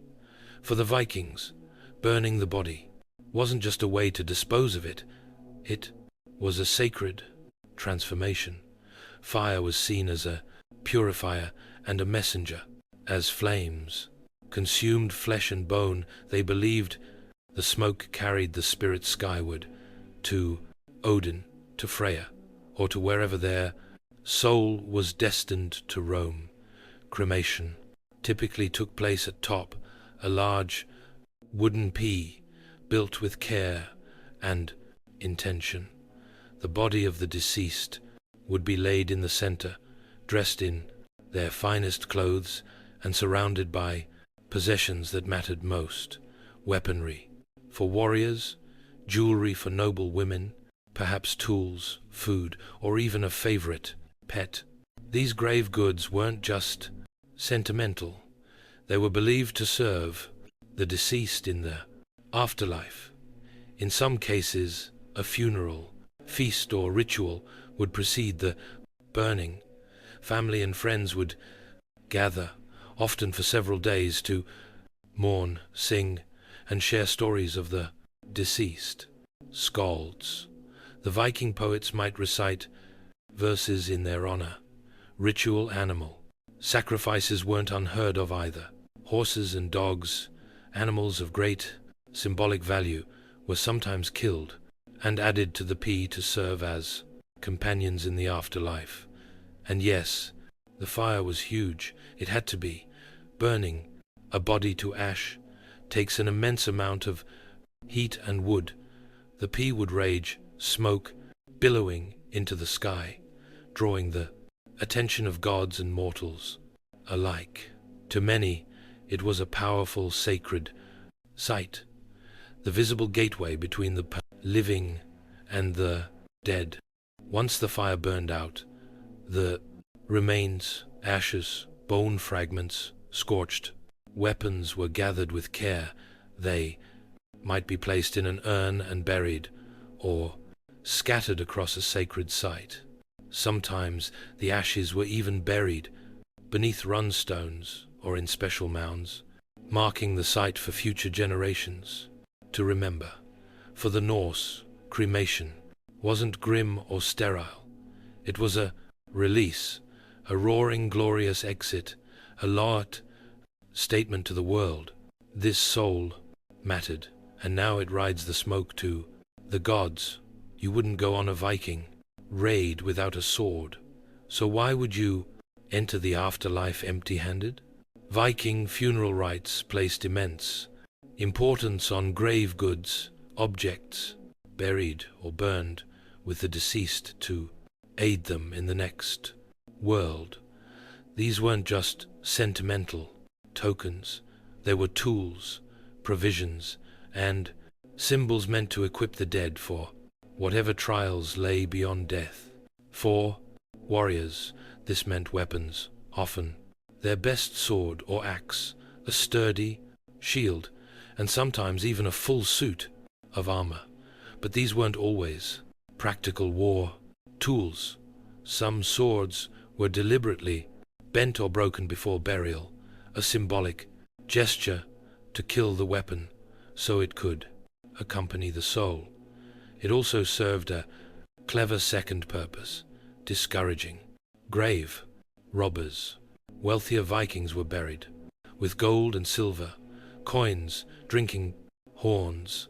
For the Vikings, burning the body wasn't just a way to dispose of it, it was a sacred transformation. Fire was seen as a purifier and a messenger. As flames consumed flesh and bone, they believed the smoke carried the spirit skyward, to Odin, to Freya, or to wherever their soul was destined to roam. Cremation typically took place atop a large wooden pea built with care and intention. The body of the deceased would be laid in the center, dressed in their finest clothes and surrounded by possessions that mattered most: weaponry for warriors, jewelry for noble women, perhaps tools, food, or even a favorite pet. These grave goods weren't just sentimental. They were believed to serve the deceased in the afterlife. In some cases, a funeral, feast, or ritual would precede the burning. Family and friends would gather, often for several days, to mourn, sing, and share stories of the deceased. Skalds. The Viking poets might recite verses in their honor. Ritual animal. Sacrifices weren't unheard of either. Horses and dogs, animals of great symbolic value, were sometimes killed and added to the pea to serve as companions in the afterlife. And yes, the fire was huge. It had to be. Burning a body to ash takes an immense amount of heat and wood. The pea would rage, smoke billowing into the sky, drawing the attention of gods and mortals alike. To many, it was a powerful, sacred sight, the visible gateway between the living and the dead. Once the fire burned out, the remains, ashes, bone fragments, scorched weapons were gathered with care. They might be placed in an urn and buried, or scattered across a sacred site. Sometimes the ashes were even buried beneath runstones or in special mounds, marking the site for future generations to remember. For the Norse, cremation wasn't grim or sterile. It was a release, a roaring, glorious exit, a loud statement to the world. This soul mattered, and now it rides the smoke to the gods. You wouldn't go on a Viking raid without a sword, so why would you enter the afterlife empty-handed? Viking funeral rites placed immense importance on grave goods, objects buried or burned with the deceased to aid them in the next world. These weren't just sentimental tokens. They were tools, provisions, and symbols meant to equip the dead for whatever trials lay beyond death. For warriors, this meant weapons, often their best sword or axe, a sturdy shield, and sometimes even a full suit of armor. But these weren't always practical war tools. Some swords were deliberately bent or broken before burial, a symbolic gesture to kill the weapon so it could accompany the soul. It also served a clever second purpose, discouraging grave robbers. Wealthier Vikings were buried with gold and silver, coins, drinking horns,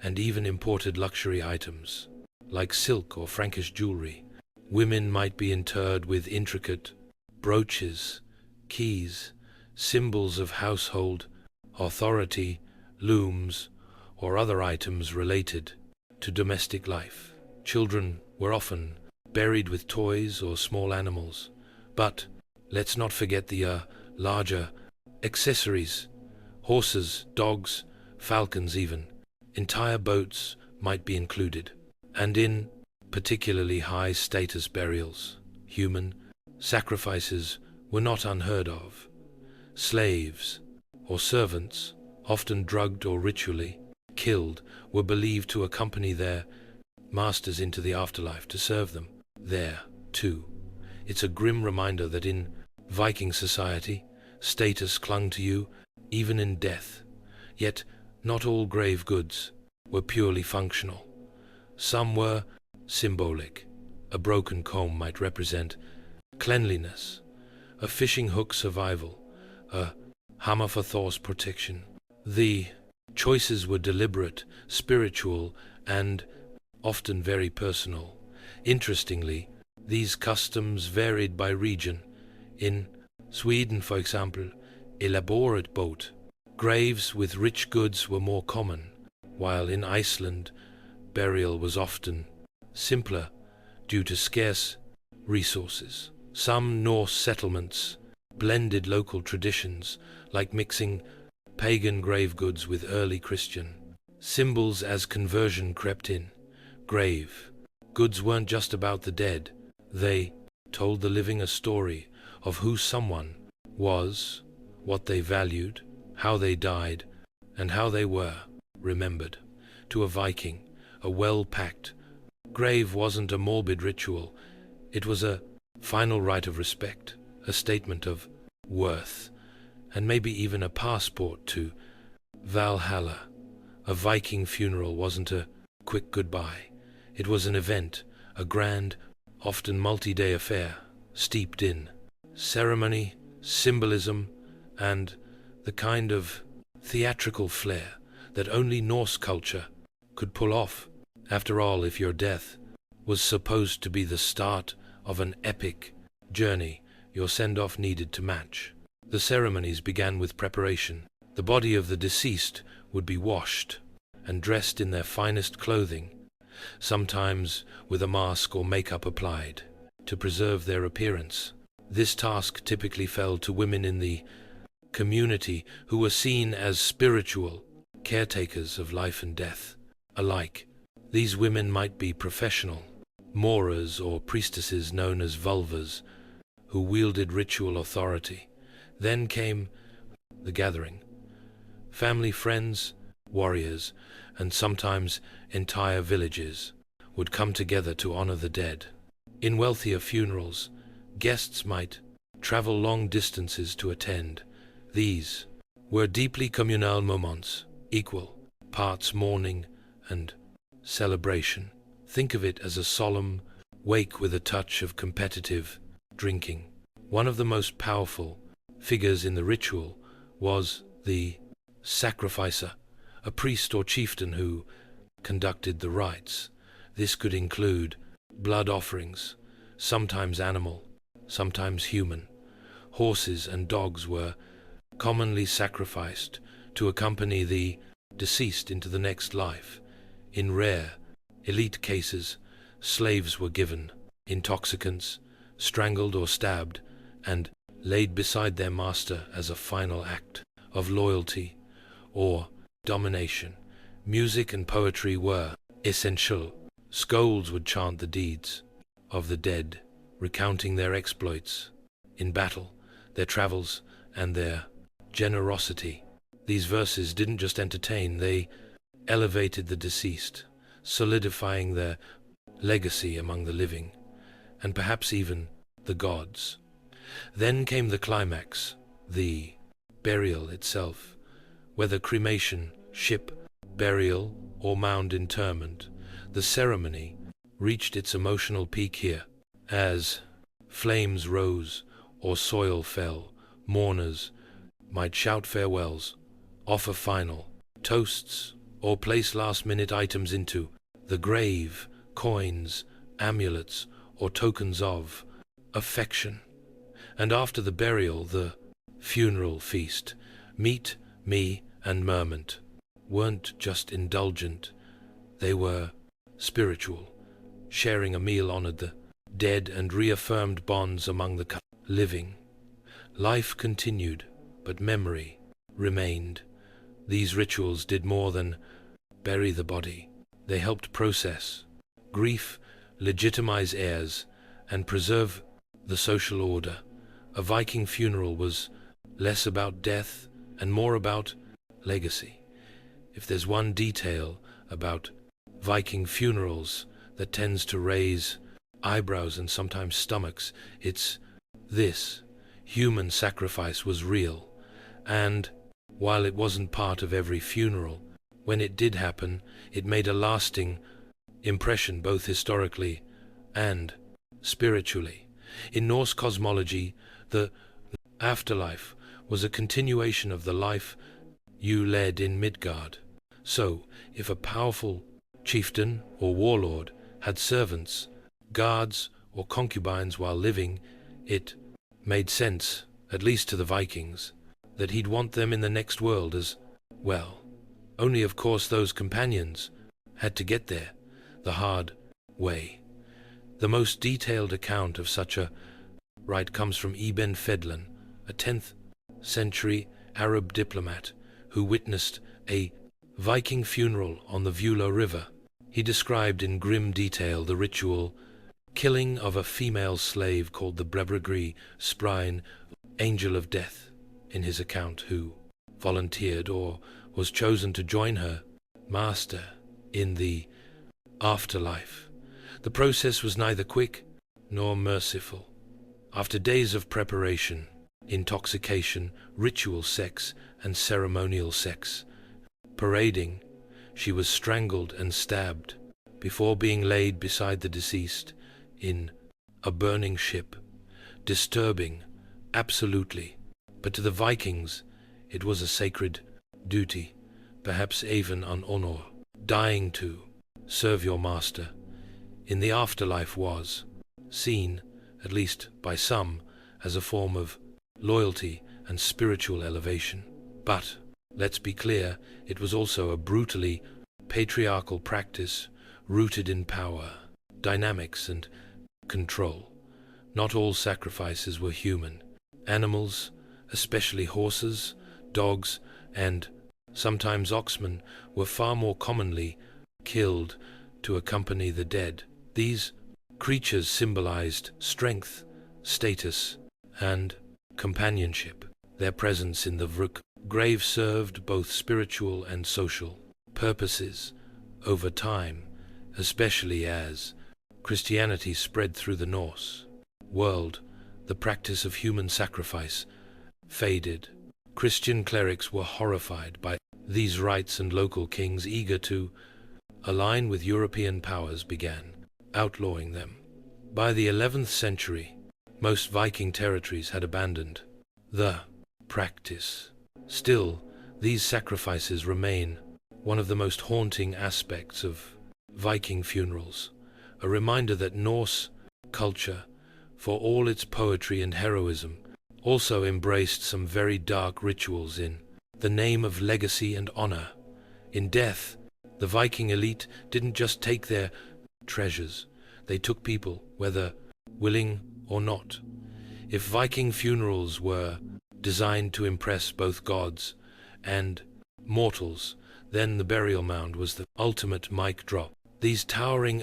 and even imported luxury items like silk or Frankish jewelry. Women might be interred with intricate brooches, keys, symbols of household authority, looms, or other items related to domestic life. Children were often buried with toys or small animals, but let's not forget the larger accessories: horses, dogs, falcons even. Entire boats might be included. And in particularly high-status burials, human sacrifices were not unheard of. Slaves or servants, often drugged or ritually killed, were believed to accompany their masters into the afterlife to serve them there, too. It's a grim reminder that in Viking society, status clung to you even in death. Yet, not all grave goods were purely functional. Some were symbolic. A broken comb might represent cleanliness, a fishing hook survival, a hammer for Thor's protection. The choices were deliberate, spiritual, and often very personal. Interestingly, these customs varied by region. In Sweden, for example, elaborate boat graves with rich goods were more common, while in Iceland, burial was often simpler due to scarce resources. Some Norse settlements blended local traditions, like mixing pagan grave goods with early Christian symbols as conversion crept in. Grave goods weren't just about the dead. They told the living a story of who someone was, what they valued, how they died, and how they were remembered. To a Viking, a well-packed grave wasn't a morbid ritual. It was a final rite of respect, a statement of worth, and maybe even a passport to Valhalla. A Viking funeral wasn't a quick goodbye. It was an event, a grand, often multi-day affair, steeped in ceremony, symbolism, and the kind of theatrical flair that only Norse culture could pull off. After all, if your death was supposed to be the start of an epic journey, your send-off needed to match. The ceremonies began with preparation. The body of the deceased would be washed and dressed in their finest clothing, sometimes with a mask or makeup applied to preserve their appearance. This task typically fell to women in the community, who were seen as spiritual caretakers of life and death alike. These women might be professional mourers or priestesses known as vulvas, who wielded ritual authority. Then came the gathering. Family, friends, warriors, and sometimes entire villages would come together to honor the dead. In wealthier funerals, guests might travel long distances to attend. These were deeply communal moments, equal parts mourning and celebration. Think of it as a solemn wake with a touch of competitive drinking. One of the most powerful figures in the ritual was the sacrificer, a priest or chieftain who conducted the rites. This could include blood offerings, sometimes animal, sometimes human. Horses and dogs were commonly sacrificed to accompany the deceased into the next life. In rare, elite cases, slaves were given intoxicants, strangled or stabbed, and laid beside their master as a final act of loyalty or domination. Music and poetry were essential. Scolds would chant the deeds of the dead, recounting their exploits in battle, their travels, and their generosity. These verses didn't just entertain, they elevated the deceased, solidifying their legacy among the living, and perhaps even the gods. Then came the climax, the burial itself, whether cremation, ship burial, or mound interment. The ceremony reached its emotional peak here. As flames rose or soil fell, mourners might shout farewells, offer final toasts, or place last-minute items into the grave, coins, amulets, or tokens of affection. And after the burial, the funeral feast, meat, me, and merriment, weren't just indulgent, they were spiritual. Sharing a meal honored the dead and reaffirmed bonds among the living. Life continued, but memory remained. These rituals did more than bury the body. They helped process grief, legitimize heirs, and preserve the social order. A Viking funeral was less about death and more about legacy. If there's one detail about Viking funerals that tends to raise eyebrows and sometimes stomachs, it's this: human sacrifice was real, and while it wasn't part of every funeral, when it did happen, it made a lasting impression both historically and spiritually. In Norse cosmology, the afterlife was a continuation of the life you led in Midgard. So, if a powerful chieftain or warlord had servants, guards, or concubines while living, it made sense, at least to the Vikings, that he'd want them in the next world as well. Only, of course, those companions had to get there the hard way. The most detailed account of such a rite comes from Ibn Fedlan, a 10th century Arab diplomat who witnessed a Viking funeral on the Vula River. He described in grim detail the ritual killing of a female slave called the Brebregri Sprine, Angel of Death, in his account, who volunteered or was chosen to join her master in the afterlife. The process was neither quick nor merciful. After days of preparation, intoxication, ritual sex, and ceremonial sex, parading, she was strangled and stabbed before being laid beside the deceased in a burning ship. Disturbing, absolutely, but to the Vikings it was a sacred duty, perhaps even an honor. Dying to serve your master in the afterlife was seen, at least by some, as a form of loyalty and spiritual elevation. But, let's be clear, it was also a brutally patriarchal practice rooted in power, dynamics, and control. Not all sacrifices were human. Animals, especially horses, dogs, and sometimes oxen, were far more commonly killed to accompany the dead. These creatures symbolized strength, status, and companionship. Their presence in the Vruk grave served both spiritual and social purposes over time, especially as Christianity spread through the Norse world. The practice of human sacrifice faded. Christian clerics were horrified by these rites, and local kings, eager to align with European powers, began outlawing them. By the 11th century, most Viking territories had abandoned the practice. Still, these sacrifices remain one of the most haunting aspects of Viking funerals, a reminder that Norse culture, for all its poetry and heroism, also embraced some very dark rituals in the name of legacy and honor. In death, the Viking elite didn't just take their treasures, they took people, whether willing or not. If Viking funerals were designed to impress both gods and mortals, then the burial mound was the ultimate mic drop. These towering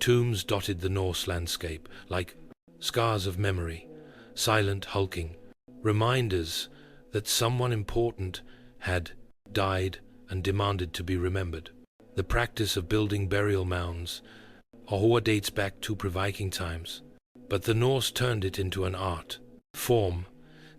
tombs dotted the Norse landscape like scars of memory, silent, hulking reminders that someone important had died and demanded to be remembered. The practice of building burial mounds dates back to pre-Viking times. but the Norse turned it into an art form.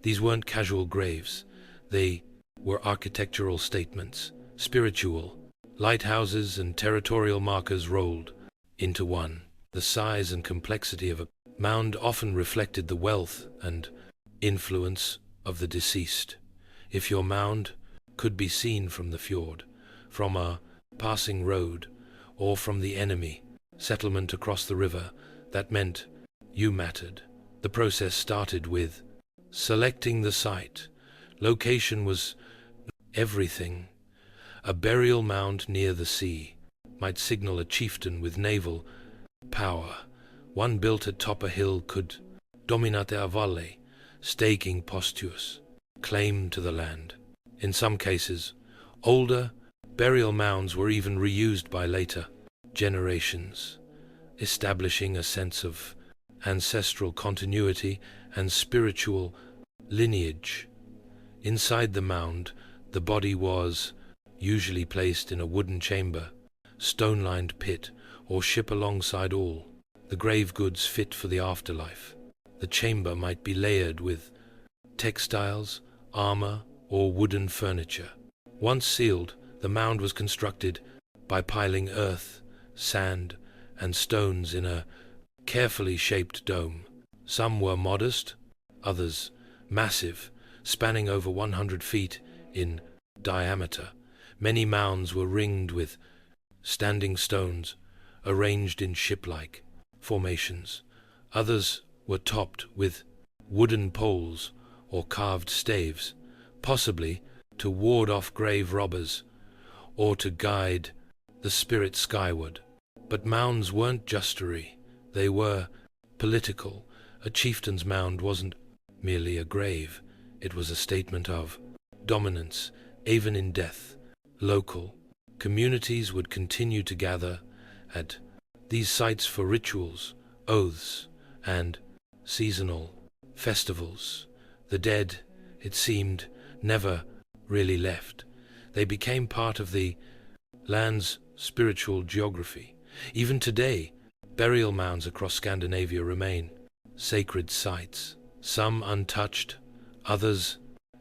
These weren't casual graves. They were architectural statements, spiritual lighthouses and territorial markers rolled into one. The size and complexity of a mound often reflected the wealth and influence of the deceased. If your mound could be seen from the fjord, from a passing road, or from the enemy settlement across the river, that meant you mattered. The process started with selecting the site. Location was everything. A burial mound near the sea might signal a chieftain with naval power. One built atop a hill could dominate a valle, staking posthumous claim to the land. In some cases, older burial mounds were even reused by later generations, establishing a sense of ancestral continuity and spiritual lineage. Inside the mound, the body was usually placed in a wooden chamber, stone-lined pit, or ship alongside all the grave goods fit for the afterlife. The chamber might be layered with textiles, armor, or wooden furniture. Once sealed, the mound was constructed by piling earth, sand, and stones in a carefully shaped dome. Some were modest, others massive, spanning over 100 feet in diameter. Many mounds were ringed with standing stones, arranged in ship-like formations. Others were topped with wooden poles or carved staves, possibly to ward off grave robbers or to guide the spirit skyward. But mounds weren't justery, they were political. A chieftain's mound wasn't merely a grave, it was a statement of dominance, even in death. Local communities would continue to gather at these sites for rituals, oaths, and seasonal festivals. The dead, it seemed, never really left. They became part of the land's spiritual geography. Even today, burial mounds across Scandinavia remain sacred sites, some untouched, others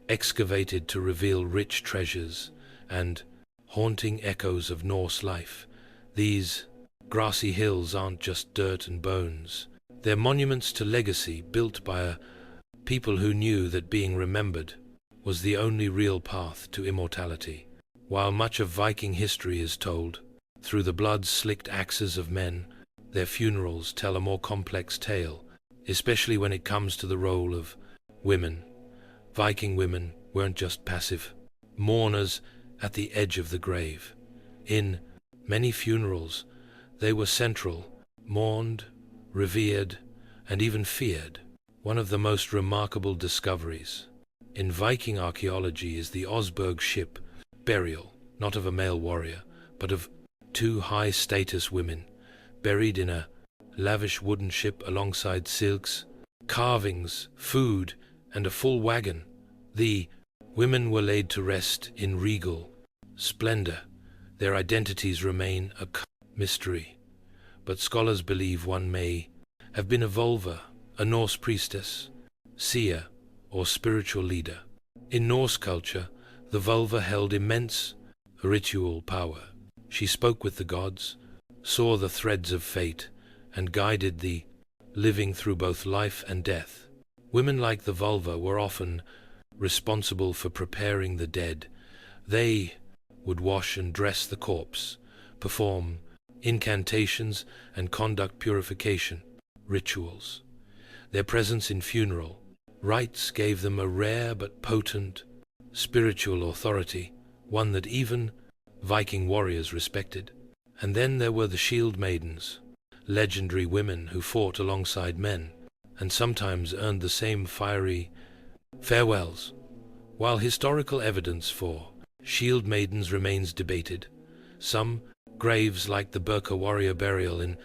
excavated to reveal rich treasures and haunting echoes of Norse life. These grassy hills aren't just dirt and bones. They're monuments to legacy built by a people who knew that being remembered was the only real path to immortality. While much of Viking history is told through the blood-slicked axes of men, their funerals tell a more complex tale, especially when it comes to the role of women. Viking women weren't just passive mourners at the edge of the grave. In many funerals, they were central, mourned, revered, and even feared. One of the most remarkable discoveries in Viking archaeology is the Osberg ship burial, not of a male warrior, but of two high-status women, buried in a lavish wooden ship alongside silks, carvings, food, and a full wagon. The women were laid to rest in regal splendor. Their identities remain a mystery, but scholars believe one may have been a vulva, a Norse priestess, seer, or spiritual leader. In Norse culture, the vulva held immense ritual power. She spoke with the gods, saw the threads of fate, and guided the living through both life and death. Women like the vulva were often responsible for preparing the dead. They would wash and dress the corpse, perform incantations, and conduct purification rituals. Their presence in funeral rites gave them a rare but potent spiritual authority, one that even Viking warriors respected. And then there were the shield maidens, legendary women who fought alongside men, and sometimes earned the same fiery farewells. While historical evidence for shield maidens remains debated, some graves like the Birka warrior burial in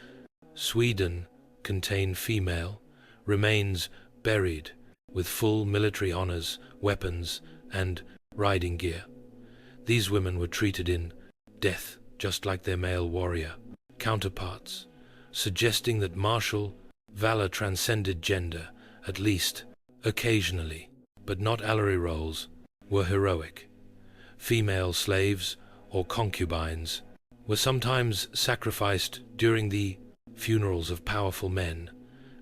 Sweden contain female remains buried with full military honors, weapons, and riding gear. These women were treated in death just like their male warrior counterparts, suggesting that martial valor transcended gender, at least occasionally, but not ally roles were heroic. Female slaves or concubines were sometimes sacrificed during the funerals of powerful men.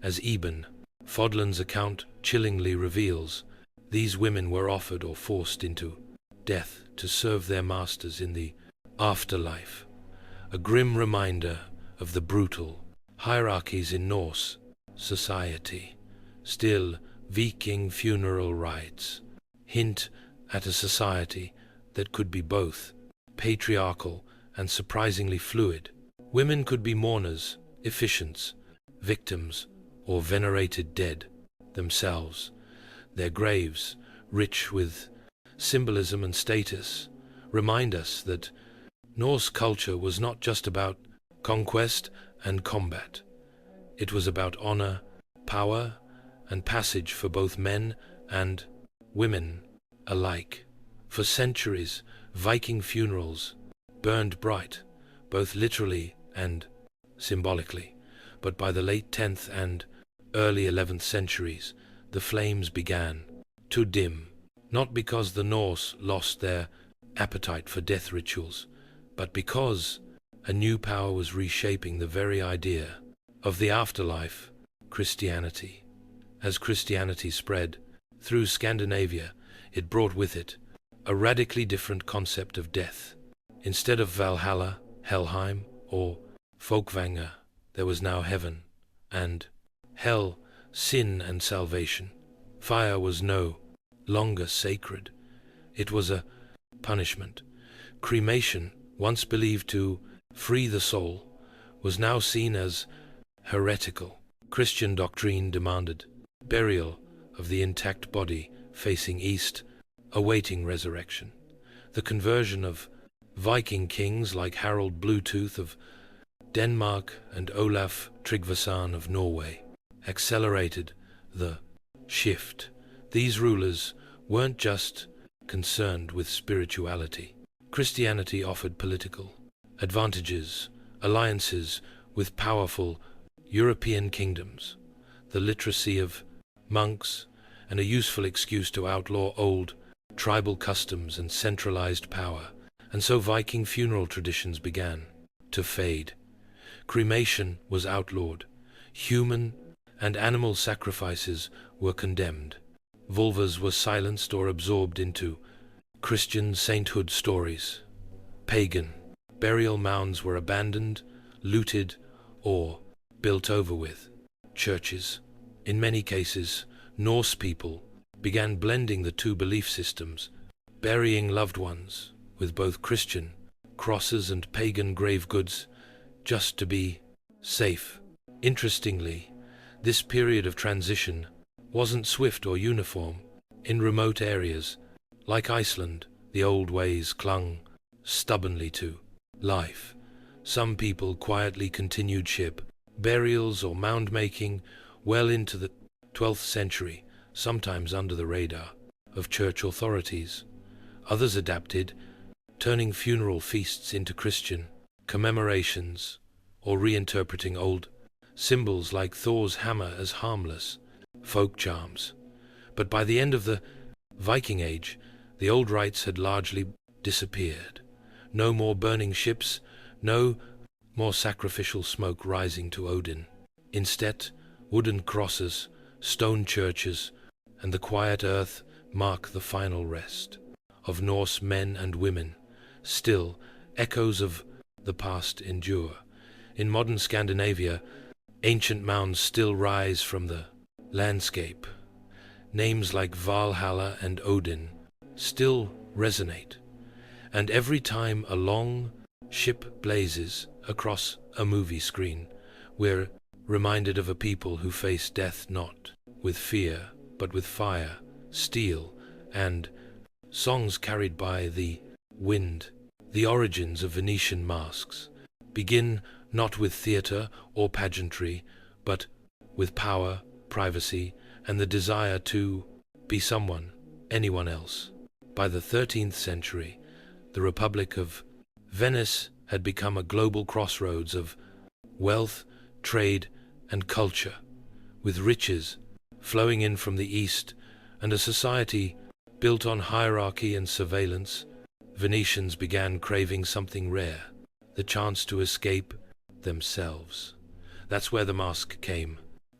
As Ibn Fodlan's account chillingly reveals, these women were offered or forced into death to serve their masters in the afterlife, a grim reminder of the brutal hierarchies in Norse society. Still, Viking funeral rites hint at a society that could be both patriarchal and surprisingly fluid. Women could be mourners, officiants, victims, or venerated dead themselves. Their graves, rich with symbolism and status, remind us that Norse culture was not just about conquest and combat. It was about honor, power, and passage for both men and women alike. For centuries, Viking funerals burned bright, both literally and symbolically, but by the late 10th and early 11th centuries, the flames began to dim, not because the Norse lost their appetite for death rituals, but because a new power was reshaping the very idea of the afterlife, Christianity. As Christianity spread through Scandinavia, it brought with it a radically different concept of death. Instead of Valhalla, Helheim, or Folkvanga, there was now heaven and hell, sin and salvation. Fire was no longer sacred. It was a punishment. Cremation, once believed to free the soul, was now seen as heretical. Christian doctrine demanded burial of the intact body facing east, awaiting resurrection. The conversion of Viking kings like Harald Bluetooth of Denmark and Olaf Tryggvason of Norway accelerated the shift. These rulers weren't just concerned with spirituality. Christianity offered political advantages, alliances with powerful European kingdoms, the literacy of monks, and a useful excuse to outlaw old tribal customs and centralized power. And so Viking funeral traditions began to fade. Cremation was outlawed. Human and animal sacrifices were condemned. Vulvas were silenced or absorbed into Christian sainthood stories. Pagan burial mounds were abandoned, looted, or built over with. Churches, in many cases, Norse people began blending the two belief systems, burying loved ones with both Christian crosses and pagan grave goods, just to be safe. Interestingly, this period of transition wasn't swift or uniform. In remote areas, like Iceland, the old ways clung stubbornly to life. Some people quietly continued ship burials or mound-making well into the 12th century, sometimes under the radar of church authorities. Others adapted, turning funeral feasts into Christian commemorations or reinterpreting old symbols like Thor's hammer as harmless folk charms. But by the end of the Viking Age, the old rites had largely disappeared. No more burning ships, no more sacrificial smoke rising to Odin. Instead, wooden crosses, stone churches, and the quiet earth mark the final rest of Norse men and women. Still, echoes of the past endure. In modern Scandinavia, ancient mounds still rise from the landscape. Names like Valhalla and Odin still resonate. And every time a long ship blazes across a movie screen, we're reminded of a people who face death not with fear, but with fire, steel, and songs carried by the wind. The origins of Venetian masks begin not with theatre or pageantry, but with power, privacy, and the desire to be someone, anyone else. By the 13th century, the Republic of Venice had become a global crossroads of wealth, trade, and culture. with riches flowing in from the east and a society built on hierarchy and surveillance, Venetians began craving something rare, the chance to escape themselves. That's where the mask came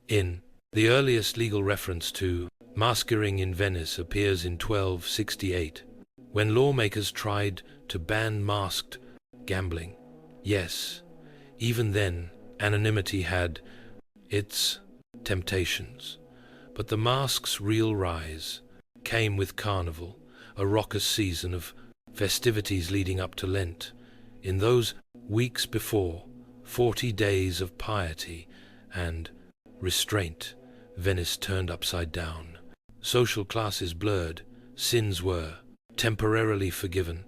in. The earliest legal reference to maskering in Venice appears in 1268, when lawmakers tried to ban masked gambling. Yes, even then, anonymity had its temptations. But the mask's real rise came with Carnival, a raucous season of festivities leading up to Lent. In those weeks before, 40 days of piety and restraint, Venice turned upside down. Social classes blurred, sins were temporarily forgiven,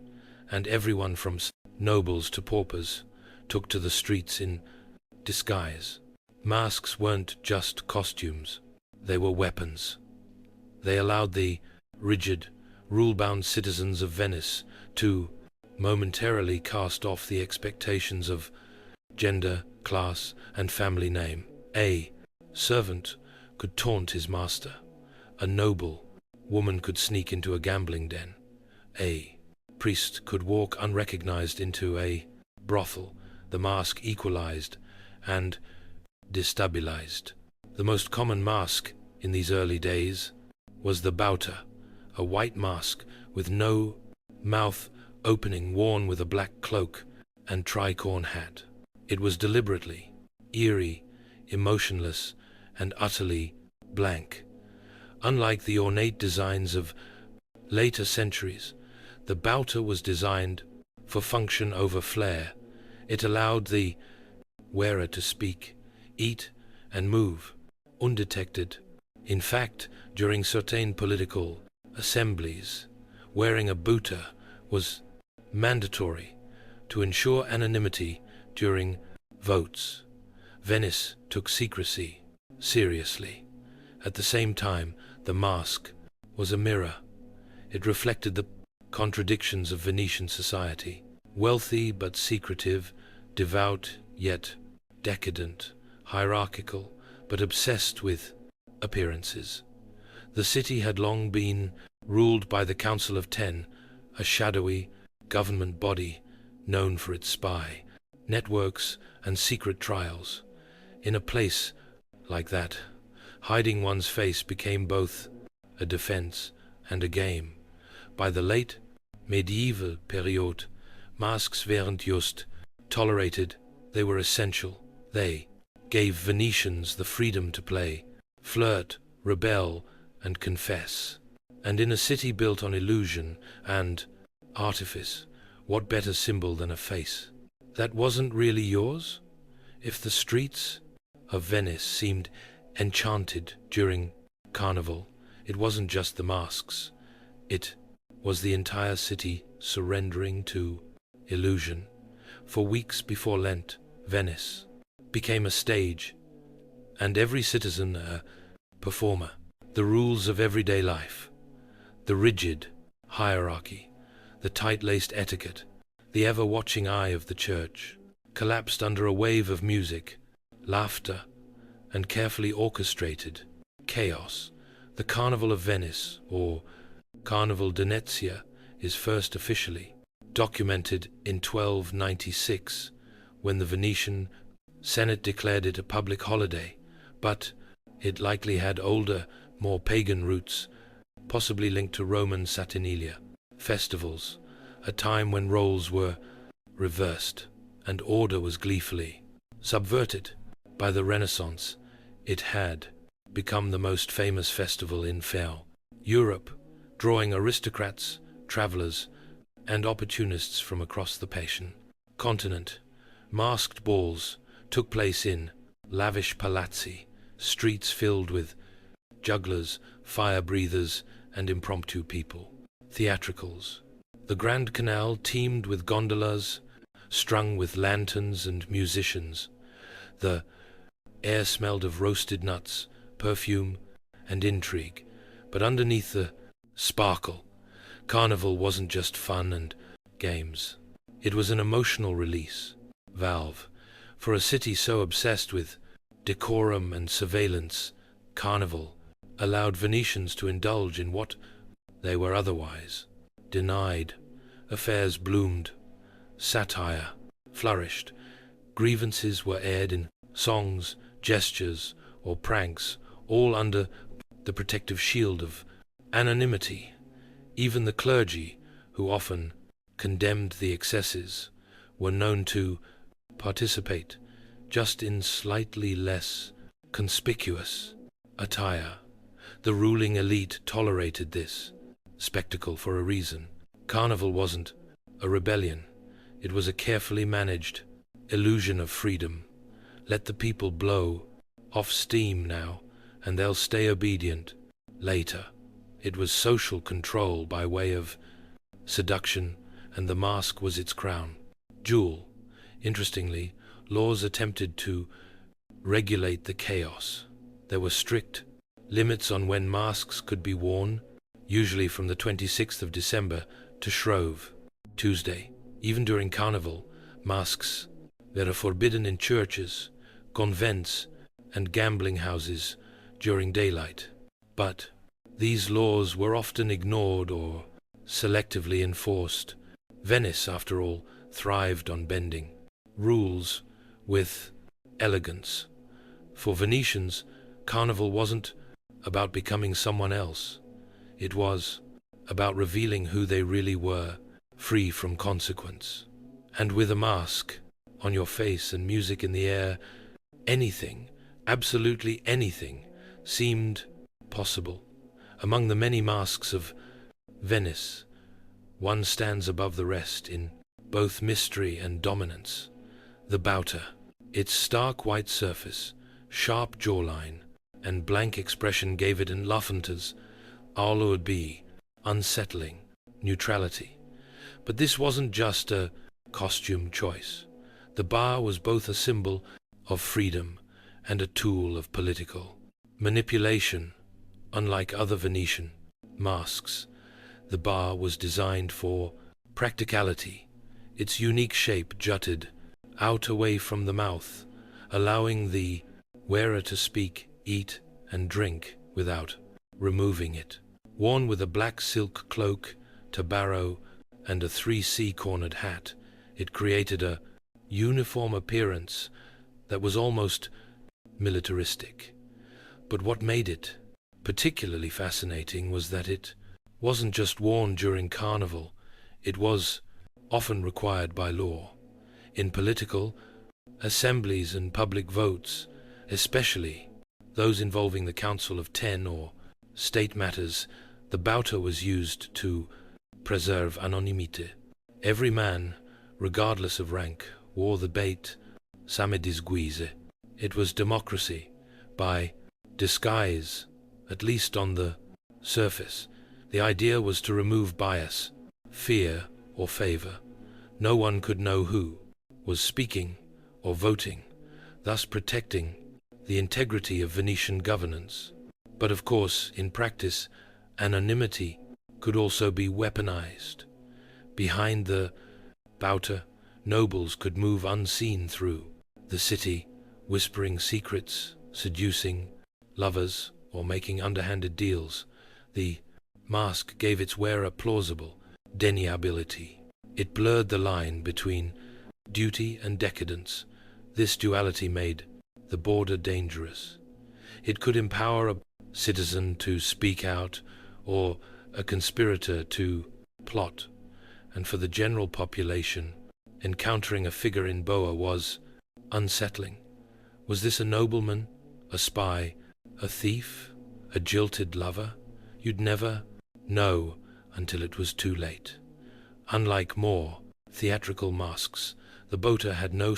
and everyone from nobles to paupers took to the streets in disguise. Masks weren't just costumes, they were weapons. They allowed the rigid, rule-bound citizens of Venice to momentarily cast off the expectations of gender, class, and family name. A servant could taunt his master. A noble woman could sneak into a gambling den. A priest could walk unrecognized into a brothel. The mask equalized and destabilized. The most common mask in these early days was the bauta, a white mask with no mouth opening, worn with a black cloak and tricorn hat. It was deliberately eerie, emotionless, and utterly blank. Unlike the ornate designs of later centuries, the bauta was designed for function over flair. It allowed the wearer to speak, eat, and move undetected. In fact, during certain political assemblies, wearing a bauta was mandatory to ensure anonymity during votes. Venice took secrecy seriously. At the same time, the mask was a mirror. It reflected the contradictions of Venetian society. Wealthy but secretive, devout yet decadent, hierarchical but obsessed with appearances. The city had long been ruled by the Council of Ten, a shadowy government body known for its spy networks and secret trials. In a place like that, hiding one's face became both a defense and a game. By the late medieval period, masks weren't just tolerated, they were essential. They gave Venetians the freedom to play, flirt, rebel, and confess. And in a city built on illusion and artifice, what better symbol than a face that wasn't really yours? If the streets of Venice seemed enchanted during Carnival, it wasn't just the masks. It was the entire city surrendering to illusion. For weeks before Lent, Venice became a stage, and every citizen a performer. The rules of everyday life, the rigid hierarchy, the tight-laced etiquette, the ever-watching eye of the church, collapsed under a wave of music, laughter, and carefully orchestrated chaos. The Carnival of Venice, or Carnival d'Venezia, is first officially documented in 1296, when the Venetian Senate declared it a public holiday, but it likely had older, more pagan roots, possibly linked to Roman Saturnalia festivals, a time when roles were reversed and order was gleefully subverted. By the Renaissance, it had become the most famous festival in Europe, drawing aristocrats, travelers, and opportunists from across the Pagan continent. Masked balls took place in lavish palazzi, streets filled with jugglers, fire-breathers, and impromptu people. Theatricals. The Grand Canal teemed with gondolas, strung with lanterns and musicians. The air smelled of roasted nuts, perfume, and intrigue. But underneath the sparkle, Carnival wasn't just fun and games. It was an emotional release valve for a city so obsessed with decorum and surveillance Carnival allowed Venetians to indulge in what they were otherwise denied. Affairs bloomed, satire flourished, grievances were aired in songs, gestures, or pranks, all under the protective shield of anonymity. Even the clergy, who often condemned the excesses, were known to participate, just in slightly less conspicuous attire. The ruling elite tolerated this spectacle for a reason. Carnival wasn't a rebellion. It was a carefully managed illusion of freedom. Let the people blow off steam now, and they'll stay obedient later. It was social control by way of seduction, and the mask was its crown jewel. Interestingly, laws attempted to regulate the chaos. There were strict limits on when masks could be worn, usually from the 26th of December to Shrove Tuesday. Even during Carnival, masks were forbidden in churches, convents, and gambling houses during daylight. But these laws were often ignored or selectively enforced. Venice, after all, thrived on bending rules with elegance. For Venetians, Carnival wasn't about becoming someone else. It was about revealing who they really were, free from consequence. And with a mask on your face and music in the air, anything, absolutely anything, seemed possible. Among the many masks of Venice, one stands above the rest in both mystery and dominance. The Bauta. Its stark white surface, sharp jawline, and blank expression gave it an Lafonta's allure be unsettling neutrality. But this wasn't just a costume choice. The bar was both a symbol of freedom and a tool of political manipulation. Unlike other Venetian masks, the bar was designed for practicality. Its unique shape jutted out away from the mouth, allowing the wearer to speak, eat, and drink without removing it. Worn with a black silk cloak, tabarro, and a 3C-cornered hat, it created a uniform appearance that was almost militaristic. But what made it particularly fascinating was that it wasn't just worn during Carnival. It was often required by law. In political assemblies and public votes, especially those involving the Council of Ten or state matters, the Bauta was used to preserve anonymity. Every man, regardless of rank, wore the bait same disguise. It was democracy by disguise, at least on the surface. The idea was to remove bias, fear, or favor. No one could know who was speaking or voting, thus protecting the integrity of Venetian governance. But of course, in practice, anonymity could also be weaponized. Behind the Bauta, nobles could move unseen through the city, whispering secrets, seducing lovers, or making underhanded deals. The mask gave its wearer plausible deniability. It blurred the line between duty and decadence. This duality made the border dangerous. It could empower a citizen to speak out or a conspirator to plot, and for the general population, encountering a figure in boa was unsettling. Was this a nobleman, a spy, a thief, a jilted lover? You'd never know until it was too late. Unlike more theatrical masks, the Bauta had no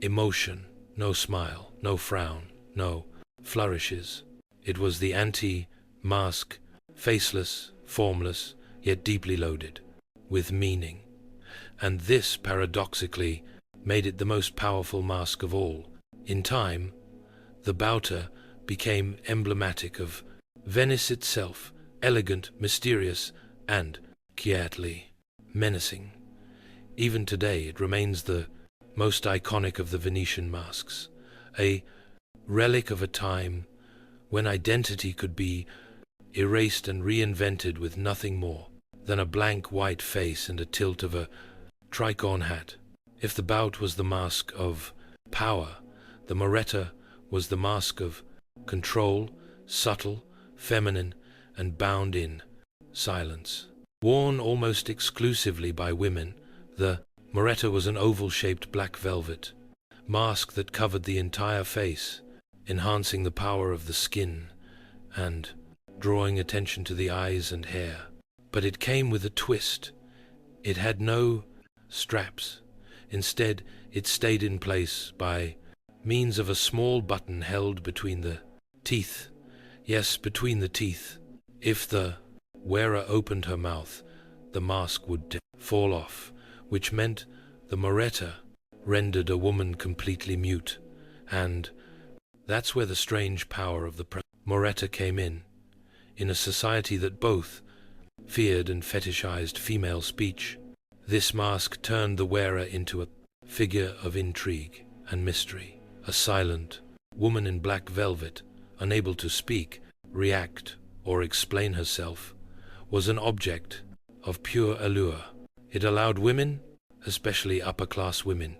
emotion, no smile, no frown, no flourishes. It was the anti-mask, faceless, formless, yet deeply loaded with meaning. And this, paradoxically, made it the most powerful mask of all. In time, the Bauta became emblematic of Venice itself, elegant, mysterious, and quietly menacing. Even today, it remains the most iconic of the Venetian masks, a relic of a time when identity could be erased and reinvented with nothing more than a blank white face and a tilt of a tricorn hat. If the bout was the mask of power, the Moretta was the mask of control, subtle, feminine, and bound in silence. Worn almost exclusively by women, the Moretta was an oval-shaped black velvet mask that covered the entire face, enhancing the power of the skin and drawing attention to the eyes and hair. But it came with a twist. It had no straps. Instead, it stayed in place by means of a small button held between the teeth. Yes, between the teeth. If the wearer opened her mouth, the mask would fall off, which meant the Moretta rendered a woman completely mute. And that's where the strange power of the Moretta came in a society that both feared and fetishized female speech. This mask turned the wearer into a figure of intrigue and mystery. A silent woman in black velvet, unable to speak, react, or explain herself, was an object of pure allure. It allowed women, especially upper-class women,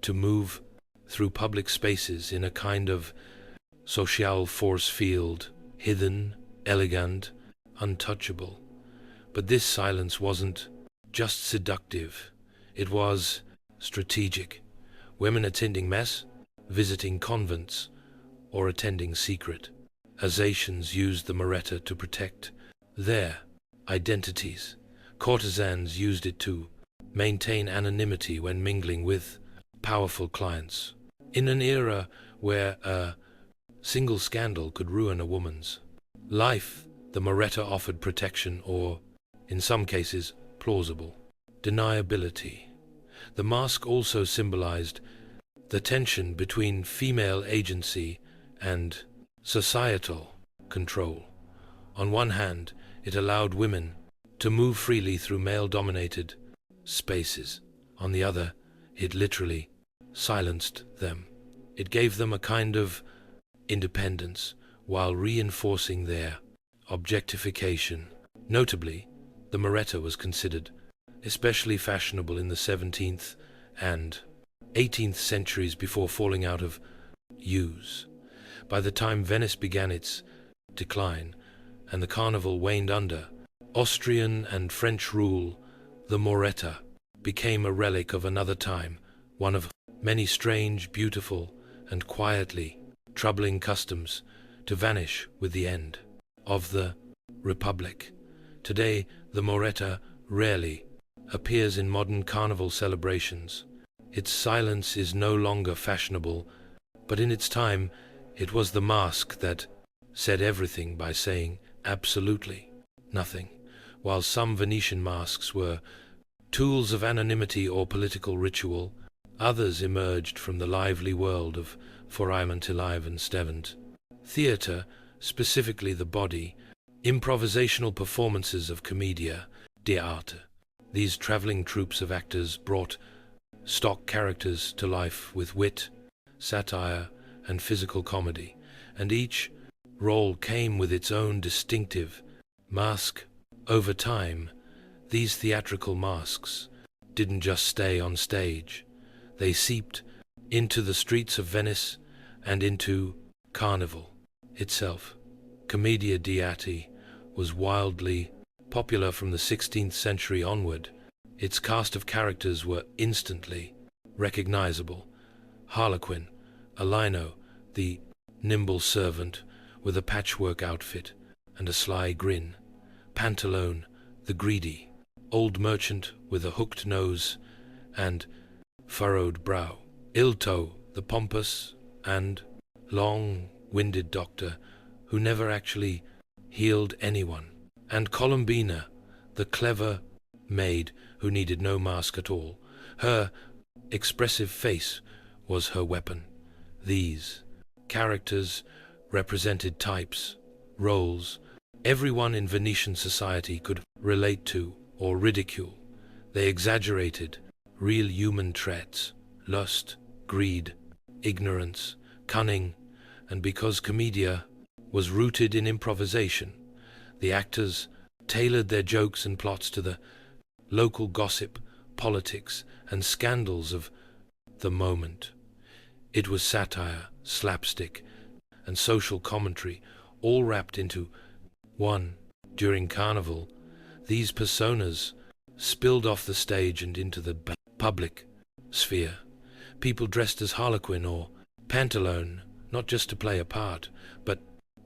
to move through public spaces in a kind of social force field, hidden, elegant, untouchable. But this silence wasn't just seductive, it was strategic. Women attending mass, visiting convents, or attending secret assations used the Moretta to protect their identities. Courtesans used it to maintain anonymity when mingling with powerful clients. In an era where a single scandal could ruin a woman's life, the Moretta offered protection or, in some cases, plausible deniability. The mask also symbolized the tension between female agency and societal control. On one hand, it allowed women to move freely through male-dominated spaces. On the other, it literally silenced them. It gave them a kind of independence while reinforcing their objectification. Notably, the Moretta was considered especially fashionable in the 17th and 18th centuries before falling out of use. By the time Venice began its decline and the carnival waned under Austrian and French rule, the Moretta became a relic of another time, one of many strange, beautiful, and quietly troubling customs to vanish with the end of the Republic. Today, the Moretta rarely appears in modern carnival celebrations. Its silence is no longer fashionable, but in its time, it was the mask that said everything by saying absolutely nothing. While some Venetian masks were tools of anonymity or political ritual, others emerged from the lively world of Foreimantillive and Stevent. Theatre, specifically the body, improvisational performances of commedia dell'arte. These traveling troupes of actors brought stock characters to life with wit, satire, and physical comedy, and each role came with its own distinctive mask. Over time, these theatrical masks didn't just stay on stage. They seeped into the streets of Venice and into Carnival itself. Commedia dell'arte was wildly popular from the 16th century onward. Its cast of characters were instantly recognizable. Harlequin, Alino, the nimble servant with a patchwork outfit and a sly grin. Pantalone, the greedy old merchant with a hooked nose and furrowed brow. Ilto, the pompous and long-winded doctor who never actually healed anyone. And Columbina, the clever maid who needed no mask at all. Her expressive face was her weapon. These characters represented types, roles, everyone in Venetian society could relate to or ridicule. They exaggerated real human traits, lust, greed, ignorance, cunning, and because commedia was rooted in improvisation. The actors tailored their jokes and plots to the local gossip, politics, and scandals of the moment. It was satire, slapstick, and social commentary, all wrapped into one. During Carnival, these personas spilled off the stage and into the public sphere. People dressed as Harlequin or Pantalone, not just to play a part, but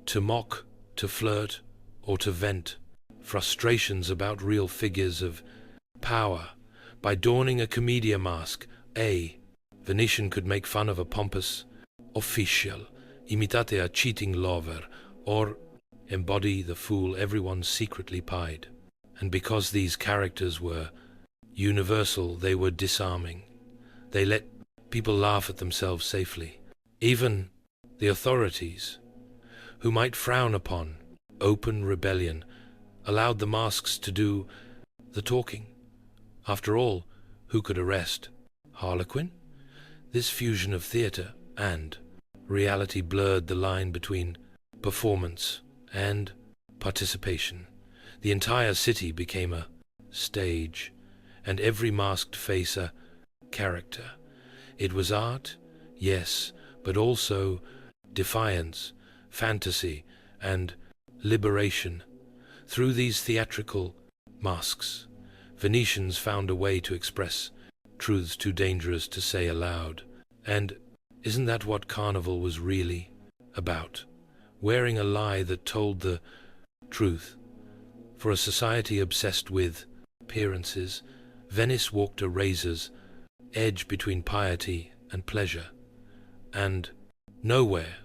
to mock, to flirt, or to vent frustrations about real figures of power. By donning a commedia mask, a Venetian could make fun of a pompous official, imitate a cheating lover, or embody the fool everyone secretly pied. And because these characters were universal, they were disarming. They let people laugh at themselves safely. Even the authorities, who might frown upon open rebellion, allowed the masks to do the talking. After all, who could arrest Harlequin? This fusion of theater and reality blurred the line between performance and participation. The entire city became a stage, and every masked face a character. It was art, yes, but also defiance, fantasy, and liberation. Through these theatrical masks, Venetians found a way to express truths too dangerous to say aloud. And isn't that what Carnival was really about? Wearing a lie that told the truth. For a society obsessed with appearances, Venice walked a razor's edge between piety and pleasure. And nowhere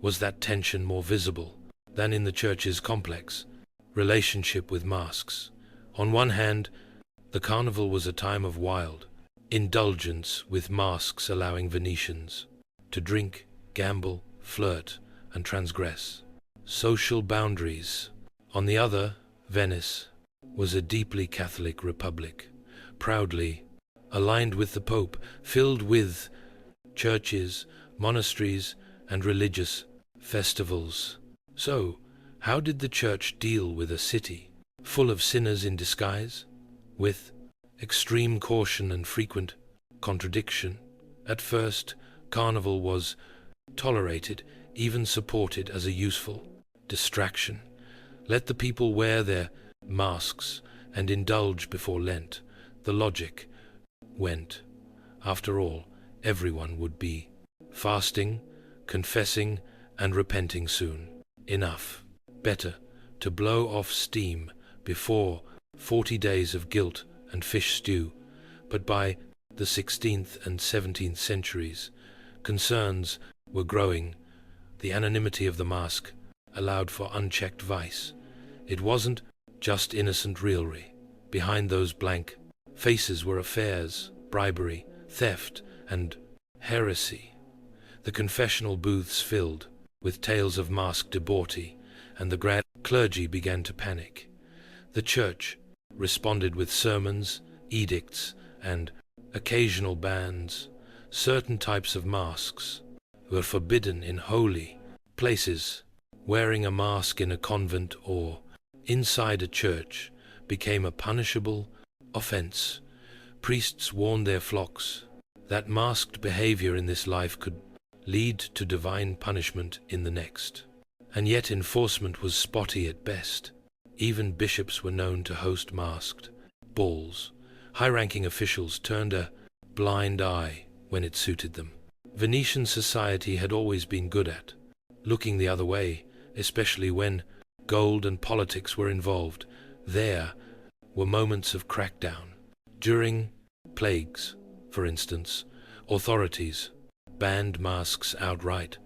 was that tension more visible than in the church's complex relationship with masks. On one hand, the Carnival was a time of wild indulgence, with masks allowing Venetians to drink, gamble, flirt, and transgress social boundaries. On the other, Venice was a deeply Catholic republic, proudly aligned with the Pope, filled with churches, monasteries, and religious festivals. So, how did the church deal with a city full of sinners in disguise? With extreme caution and frequent contradiction. At first, Carnival was tolerated, even supported as a useful distraction. Let the people wear their masks and indulge before Lent. The logic went. After all, everyone would be fasting, confessing, and repenting soon. Enough. Better to blow off steam before 40 days of guilt and fish stew. But by the 16th and 17th centuries, concerns were growing. The anonymity of the mask allowed for unchecked vice. It wasn't just innocent raillery. Behind those blank faces were affairs, bribery, theft, and heresy. The confessional booths filled with tales of masked debauchery, and the grand clergy began to panic. The church responded with sermons, edicts, and occasional bans. Certain types of masks were forbidden in holy places. Wearing a mask in a convent or inside a church became a punishable offense. Priests warned their flocks that masked behavior in this life could lead to divine punishment in the next. And yet enforcement was spotty at best. Even bishops were known to host masked balls. High-ranking officials turned a blind eye when it suited them. Venetian society had always been good at looking the other way, especially when gold and politics were involved. There were moments of crackdown. During plagues, for instance, authorities banned masks outright,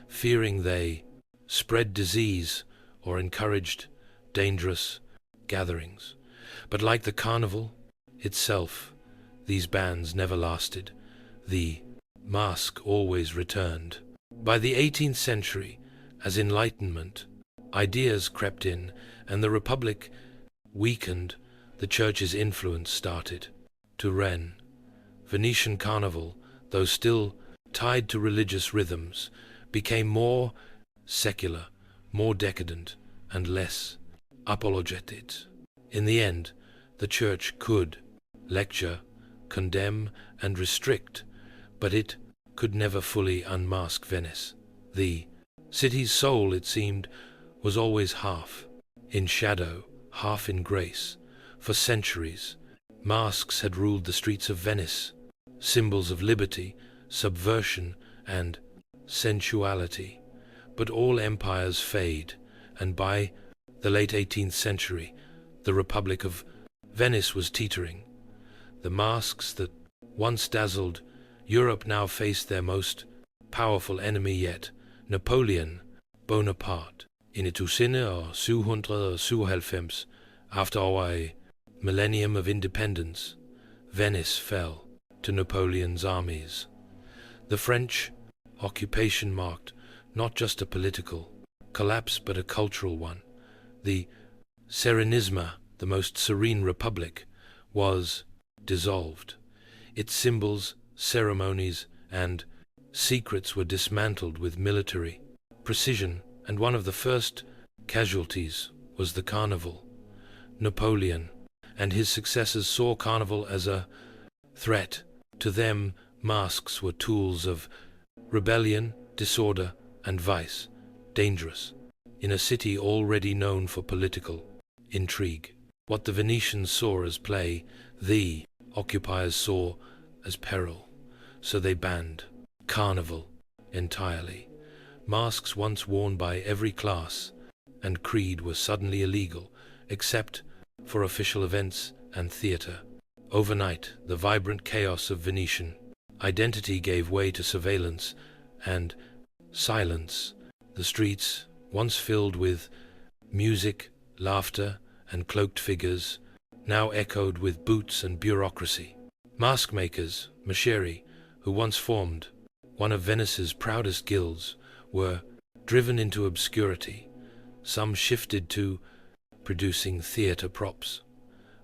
fearing they spread disease or encouraged dangerous gatherings. But like the Carnival itself, these bans never lasted. The mask always returned. By the 18th century, as Enlightenment ideas crept in and the Republic weakened, the Church's influence started to reign. Venetian Carnival, though still tied to religious rhythms, became more secular, more decadent and less apologetic. In the end, the church could lecture, condemn, and restrict, but it could never fully unmask Venice. The city's soul, it seemed, was always half in shadow, half in grace. For centuries, masks had ruled the streets of Venice, symbols of liberty, subversion, and sensuality. But all empires fade, and by the late 18th century, the Republic of Venice was teetering. The masks that once dazzled Europe now faced their most powerful enemy yet, Napoleon Bonaparte. In 1797, after a millennium of independence, Venice fell to Napoleon's armies. The French occupation marked not just a political collapse but a cultural one. The Serenisme, the most serene republic, was dissolved. Its symbols, ceremonies, and secrets were dismantled with military precision, and one of the first casualties was the carnival. Napoleon and his successors saw carnival as a threat. To them, masks were tools of rebellion, disorder, and vice, dangerous in a city already known for political intrigue. What the Venetians saw as play, the occupiers saw as peril, so they banned carnival entirely. Masks once worn by every class and creed were suddenly illegal, except for official events and theatre. Overnight, the vibrant chaos of Venetian identity gave way to surveillance and silence. The streets, once filled with music, laughter, and cloaked figures, now echoed with boots and bureaucracy. Mask makers, mascheri, who once formed one of Venice's proudest guilds, were driven into obscurity. Some shifted to producing theatre props.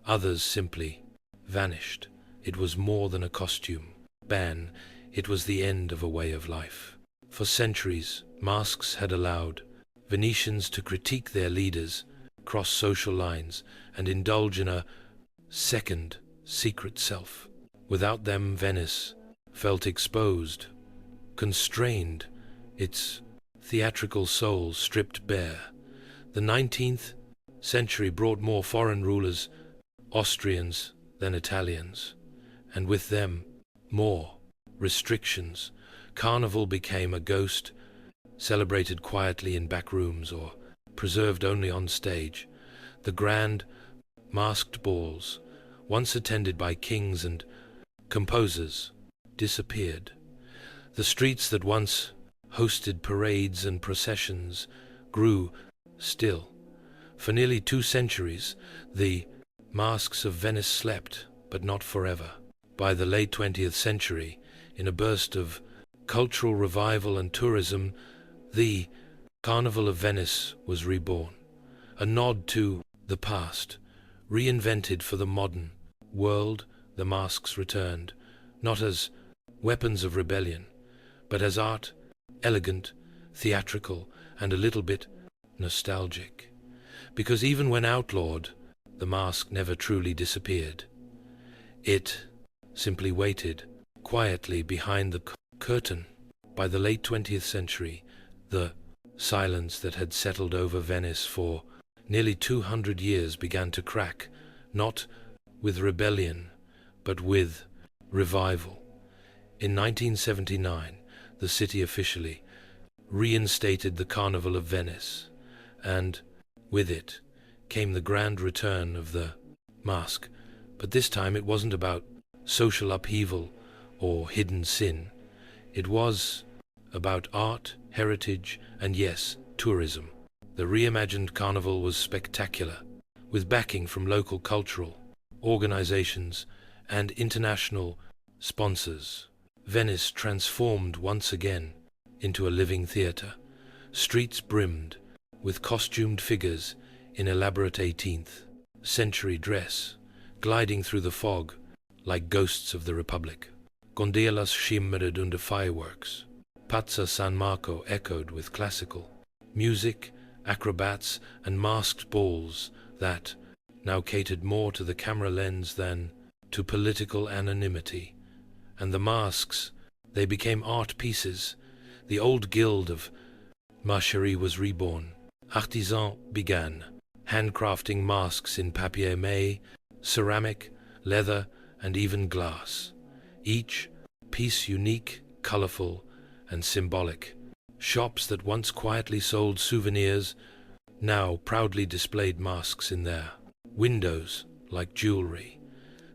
Others simply vanished. It was more than a costume ban. It was the end of a way of life. For centuries, masks had allowed Venetians to critique their leaders, cross social lines, and indulge in a second, secret self. Without them, Venice felt exposed, constrained, its theatrical soul stripped bare. The 19th century brought more foreign rulers, Austrians than Italians, and with them, more restrictions. Carnival became a ghost, celebrated quietly in back rooms or preserved only on stage. The grand, masked balls, once attended by kings and composers, disappeared. The streets that once hosted parades and processions grew still. For nearly 2 centuries, the Masks of Venice slept, but not forever. By the late 20th century, in a burst of cultural revival and tourism, the Carnival of Venice was reborn, a nod to the past, reinvented for the modern world. The masks returned, not as weapons of rebellion, but as art, elegant, theatrical, and a little bit nostalgic. Because even when outlawed, the mask never truly disappeared. It simply waited quietly behind the curtain. By the late 20th century, the silence that had settled over Venice for nearly 200 years began to crack, not with rebellion, but with revival. In 1979, the city officially reinstated the Carnival of Venice, and with it came the grand return of the mask. But this time it wasn't about social upheaval or hidden sin. It was about art, heritage, and yes, tourism. The reimagined carnival was spectacular, with backing from local cultural organizations and international sponsors. Venice transformed once again into a living theater. Streets brimmed with costumed figures in elaborate 18th century dress, gliding through the fog like ghosts of the Republic. Gondolas shimmered under fireworks. Piazza San Marco echoed with classical music acrobats, and masked balls that now catered more to the camera lens than to political anonymity. And the masks, they became art pieces. The old guild of Marcherie was reborn. Artisans began, handcrafting masks in papier-mâché, ceramic, leather, and even glass. Each piece unique, colorful, and symbolic. Shops that once quietly sold souvenirs now proudly displayed masks in their windows like jewelry.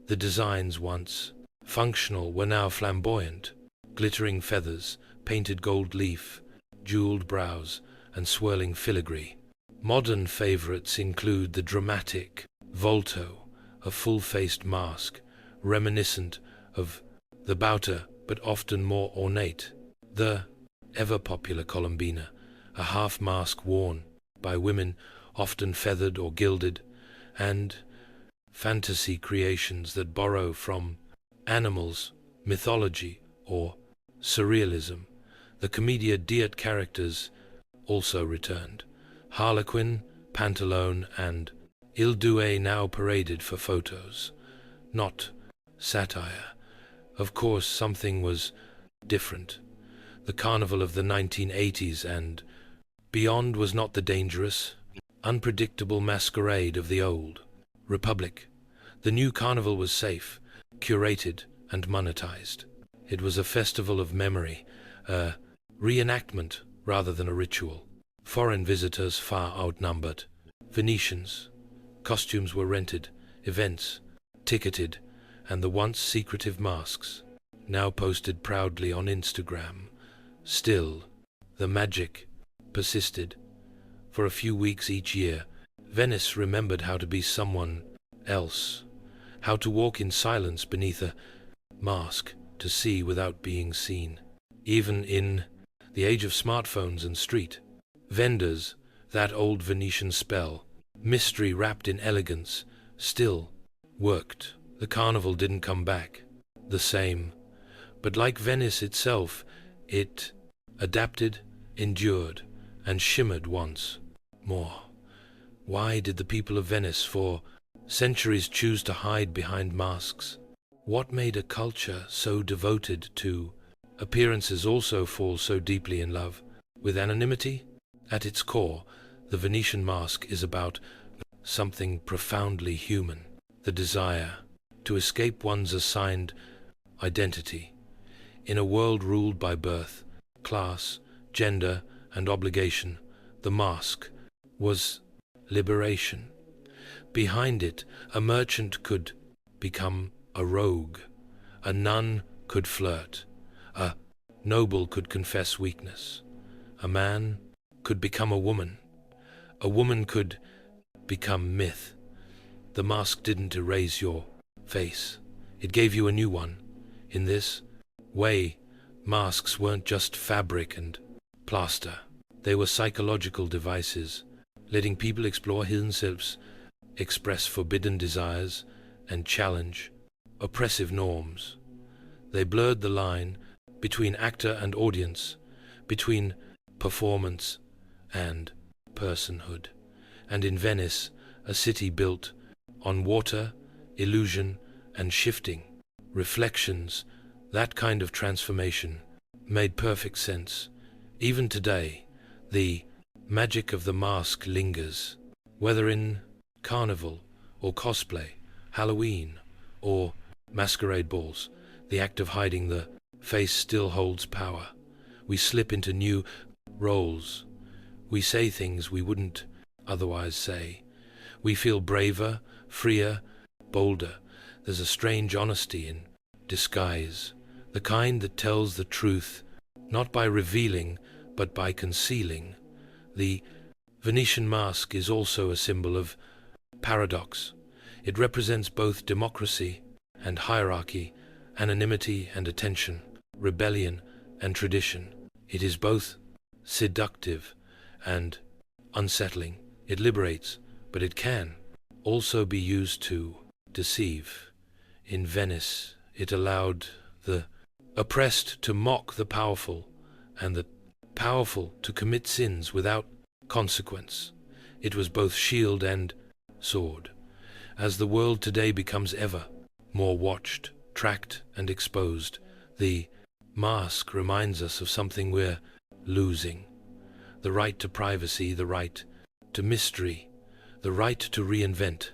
The designs once functional were now flamboyant, glittering feathers, painted gold leaf, jeweled brows, and swirling filigree. Modern favorites include the dramatic volto, a full-faced mask, reminiscent of the bauta but often more ornate. The ever-popular colombina, a half-mask worn by women, often feathered or gilded, and fantasy creations that borrow from animals, mythology, or surrealism. The commedia dell'arte characters also returned. Harlequin, Pantalone, and Il Due now paraded for photos. Not satire. Of course, something was different. The carnival of the 1980s and beyond was not the dangerous, unpredictable masquerade of the old Republic. The new carnival was safe, curated, and monetized. It was a festival of memory, a reenactment rather than a ritual. Foreign visitors far outnumbered. Venetians. Costumes were rented, events ticketed, and the once secretive masks now posted proudly on Instagram. Still, the magic persisted. For a few weeks each year, Venice remembered how to be someone else, how to walk in silence beneath a mask, to see without being seen. Even in the age of smartphones and street vendors, that old Venetian spell, mystery wrapped in elegance, still worked. The carnival didn't come back the same, but like Venice itself, it adapted, endured, and shimmered once more. Why did the people of Venice for centuries choose to hide behind masks? What made a culture so devoted to appearances also fall so deeply in love with anonymity? At its core, the Venetian mask is about something profoundly human, the desire to escape one's assigned identity. In a world ruled by birth, class, gender, and obligation, the mask was liberation. Behind it, a merchant could become a rogue, a nun could flirt, a noble could confess weakness, a man could become a woman could become myth. The mask didn't erase your face, it gave you a new one. In this way, masks weren't just fabric and plaster. They were psychological devices, letting people explore hidden selves, express forbidden desires, and challenge oppressive norms. They blurred the line between actor and audience, between performance and personhood. And in Venice, a city built on water, illusion, and shifting reflections, that kind of transformation made perfect sense. Even today, the magic of the mask lingers, whether in carnival or cosplay, Halloween or masquerade balls. The act of hiding the face still holds power. We slip into new roles. We say things we wouldn't otherwise say. We feel braver, freer, bolder. There's a strange honesty in disguise, the kind that tells the truth, not by revealing, but by concealing. The Venetian mask is also a symbol of paradox. It represents both democracy and hierarchy, anonymity and attention, rebellion and tradition. It is both seductive and unsettling. It liberates, but it can also be used to deceive. In Venice, it allowed the oppressed to mock the powerful, and the powerful to commit sins without consequence. It was both shield and sword. As the world today becomes ever more watched, tracked, and exposed, the mask reminds us of something we're losing. The right to privacy, the right to mystery, the right to reinvent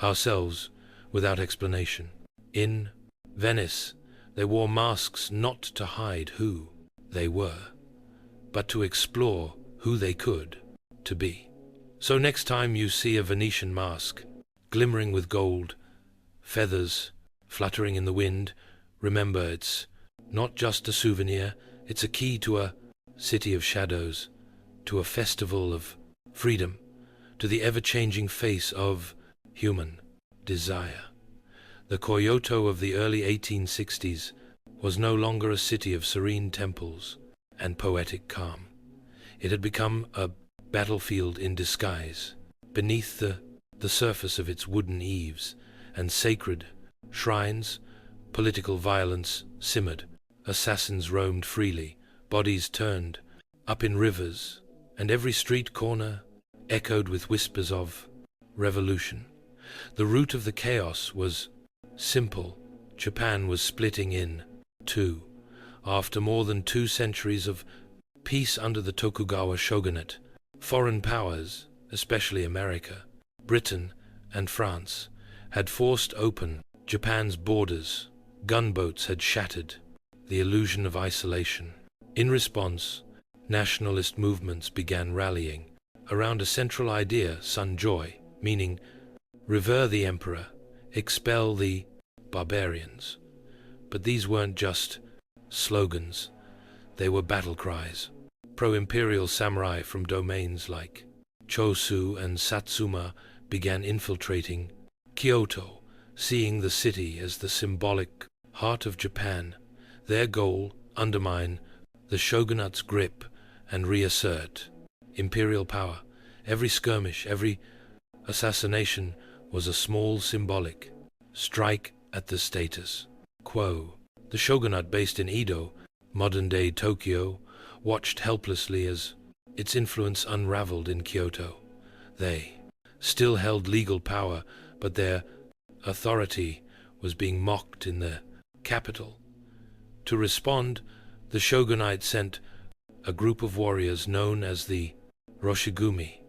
ourselves without explanation. In Venice, they wore masks not to hide who they were, but to explore who they could to be. So next time you see a Venetian mask glimmering with gold, feathers fluttering in the wind, remember it's not just a souvenir, it's a key to a city of shadows, to a festival of freedom, to the ever-changing face of human desire. The Kyoto of the early 1860s was no longer a city of serene temples and poetic calm. It had become a battlefield in disguise. Beneath the surface of its wooden eaves and sacred shrines, political violence simmered. Assassins roamed freely, bodies turned up in rivers, and every street corner echoed with whispers of revolution. The root of the chaos was simple. Japan was splitting in two. After more than 2 centuries of peace under the Tokugawa shogunate, foreign powers, especially America, Britain, and France, had forced open Japan's borders. Gunboats had shattered the illusion of isolation. In response, nationalist movements began rallying around a central idea, Sunjoy, meaning revere the emperor, expel the barbarians. But these weren't just slogans, they were battle cries. Pro-imperial samurai from domains like Chosu and Satsuma began infiltrating Kyoto, seeing the city as the symbolic heart of Japan. Their goal, undermine the shogunate's grip and reassert imperial power. Every skirmish, every assassination was a small symbolic strike at the status quo. The shogunate based in Edo, modern-day Tokyo, watched helplessly as its influence unraveled in Kyoto. They still held legal power, but their authority was being mocked in the capital. To respond, the shogunate sent a group of warriors known as the Roshigumi,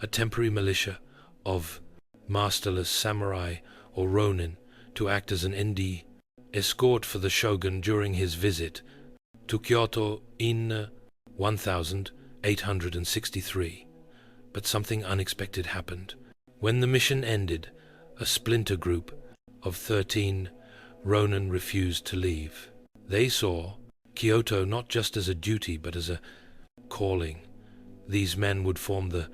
a temporary militia of masterless samurai or ronin, to act as an escort for the shogun during his visit to Kyoto in 1863. But something unexpected happened. When the mission ended, a splinter group of 13 ronin refused to leave. They saw Kyoto not just as a duty but as a calling. These men would form the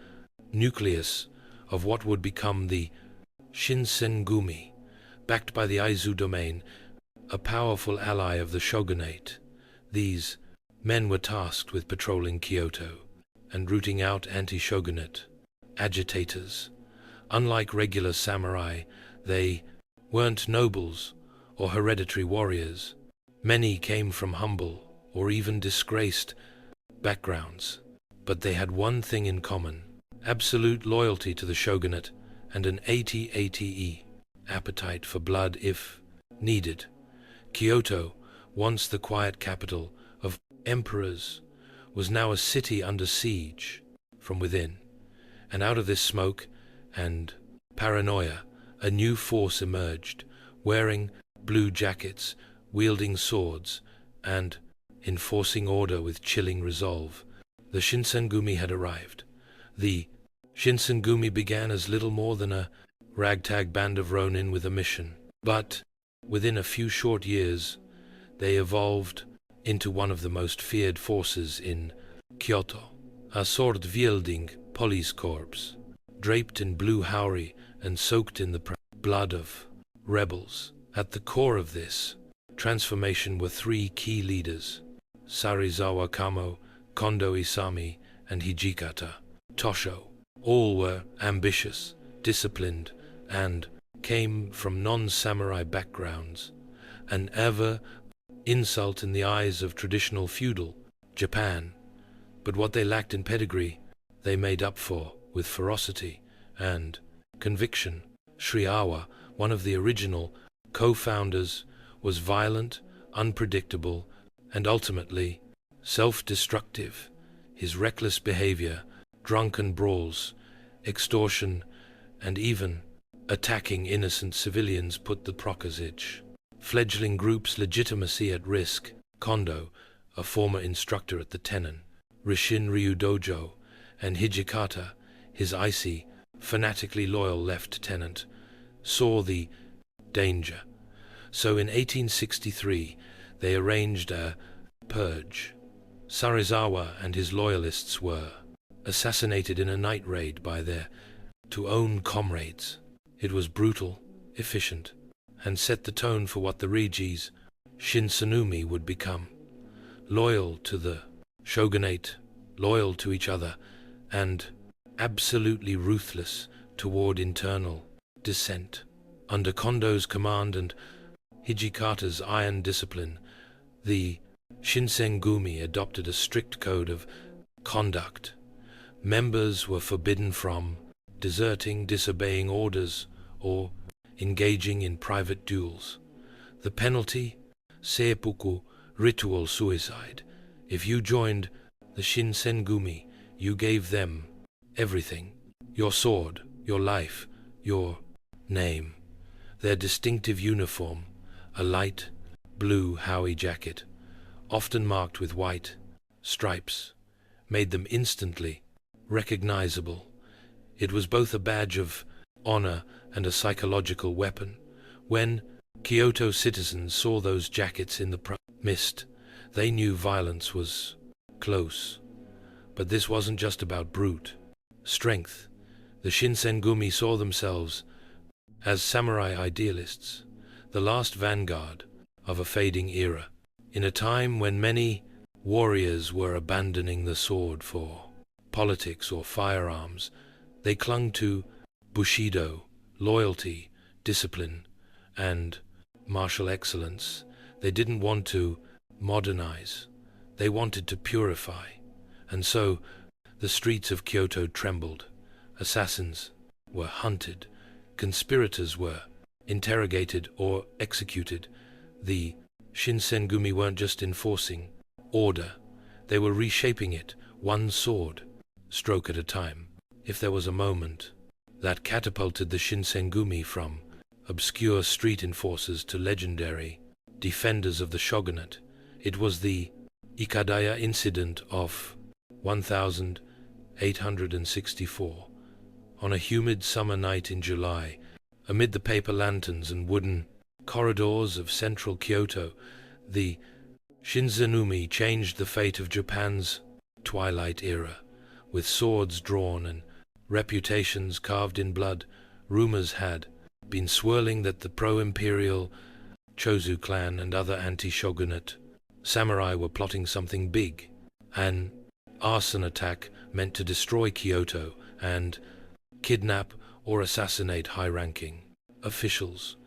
nucleus of what would become the Shinsengumi, backed by the Aizu domain, a powerful ally of the shogunate. These men were tasked with patrolling Kyoto and rooting out anti-shogunate agitators. Unlike regular samurai, they weren't nobles or hereditary warriors. Many came from humble or even disgraced backgrounds, but they had one thing in common: absolute loyalty to the shogunate and an ate appetite for blood if needed. Kyoto, once the quiet capital of emperors, was now a city under siege from within. And out of this smoke and paranoia, a new force emerged, wearing blue jackets, wielding swords, and enforcing order with chilling resolve. The Shinsengumi had arrived. The Shinsengumi began as little more than a ragtag band of ronin with a mission. But within a few short years, they evolved into one of the most feared forces in Kyoto, a sword-wielding police corps, draped in blue haori and soaked in the blood of rebels. At the core of this transformation were 3 key leaders: Sarizawa Kamo, Kondo Isami, and Hijikata Tosho. All were ambitious, disciplined, and came from non-samurai backgrounds, an ever insult in the eyes of traditional feudal Japan. But what they lacked in pedigree, they made up for with ferocity and conviction. Sriawa, one of the original co-founders, was violent, unpredictable, and ultimately self-destructive. His reckless behavior, drunken brawls, extortion, and even attacking innocent civilians put the Prokazich fledgling group's legitimacy at risk. Kondo, a former instructor at the Tenon, Rishin Ryu Dojo, and Hijikata, his icy, fanatically loyal lieutenant, saw the danger. So in 1863, they arranged a purge. Sarizawa and his loyalists were assassinated in a night raid by their own comrades. It was brutal, efficient, and set the tone for what the Regis, Shinsengumi, would become. Loyal to the shogunate, loyal to each other, and absolutely ruthless toward internal dissent. Under Kondo's command and Hijikata's iron discipline, the Shinsengumi adopted a strict code of conduct. Members were forbidden from deserting, disobeying orders, or engaging in private duels. The penalty? Seppuku, ritual suicide. If you joined the Shinsengumi, you gave them everything. Your sword, your life, your name. Their distinctive uniform, a light blue Howie jacket, often marked with white stripes, made them instantly recognizable. It was both a badge of honor and a psychological weapon. When Kyoto citizens saw those jackets in the mist, they knew violence was close. But this wasn't just about brute strength. The Shinsengumi saw themselves as samurai idealists, the last vanguard of a fading era. In a time when many warriors were abandoning the sword for politics or firearms, they clung to Bushido, loyalty, discipline, and martial excellence. They didn't want to modernize. They wanted to purify. And so the streets of Kyoto trembled. Assassins were hunted. Conspirators were interrogated or executed. The Shinsengumi weren't just enforcing order. They were reshaping it, one sword stroke at a time. If there was a moment that catapulted the Shinsengumi from obscure street enforcers to legendary defenders of the shogunate, it was the Ikadaya incident of 1864. On a humid summer night in July, amid the paper lanterns and wooden corridors of central Kyoto, the Shinsengumi changed the fate of Japan's twilight era. With swords drawn and reputations carved in blood, rumors had been swirling that the pro-imperial Chozu clan and other anti-shogunate samurai were plotting something big, an arson attack meant to destroy Kyoto and kidnap or assassinate high-ranking officials.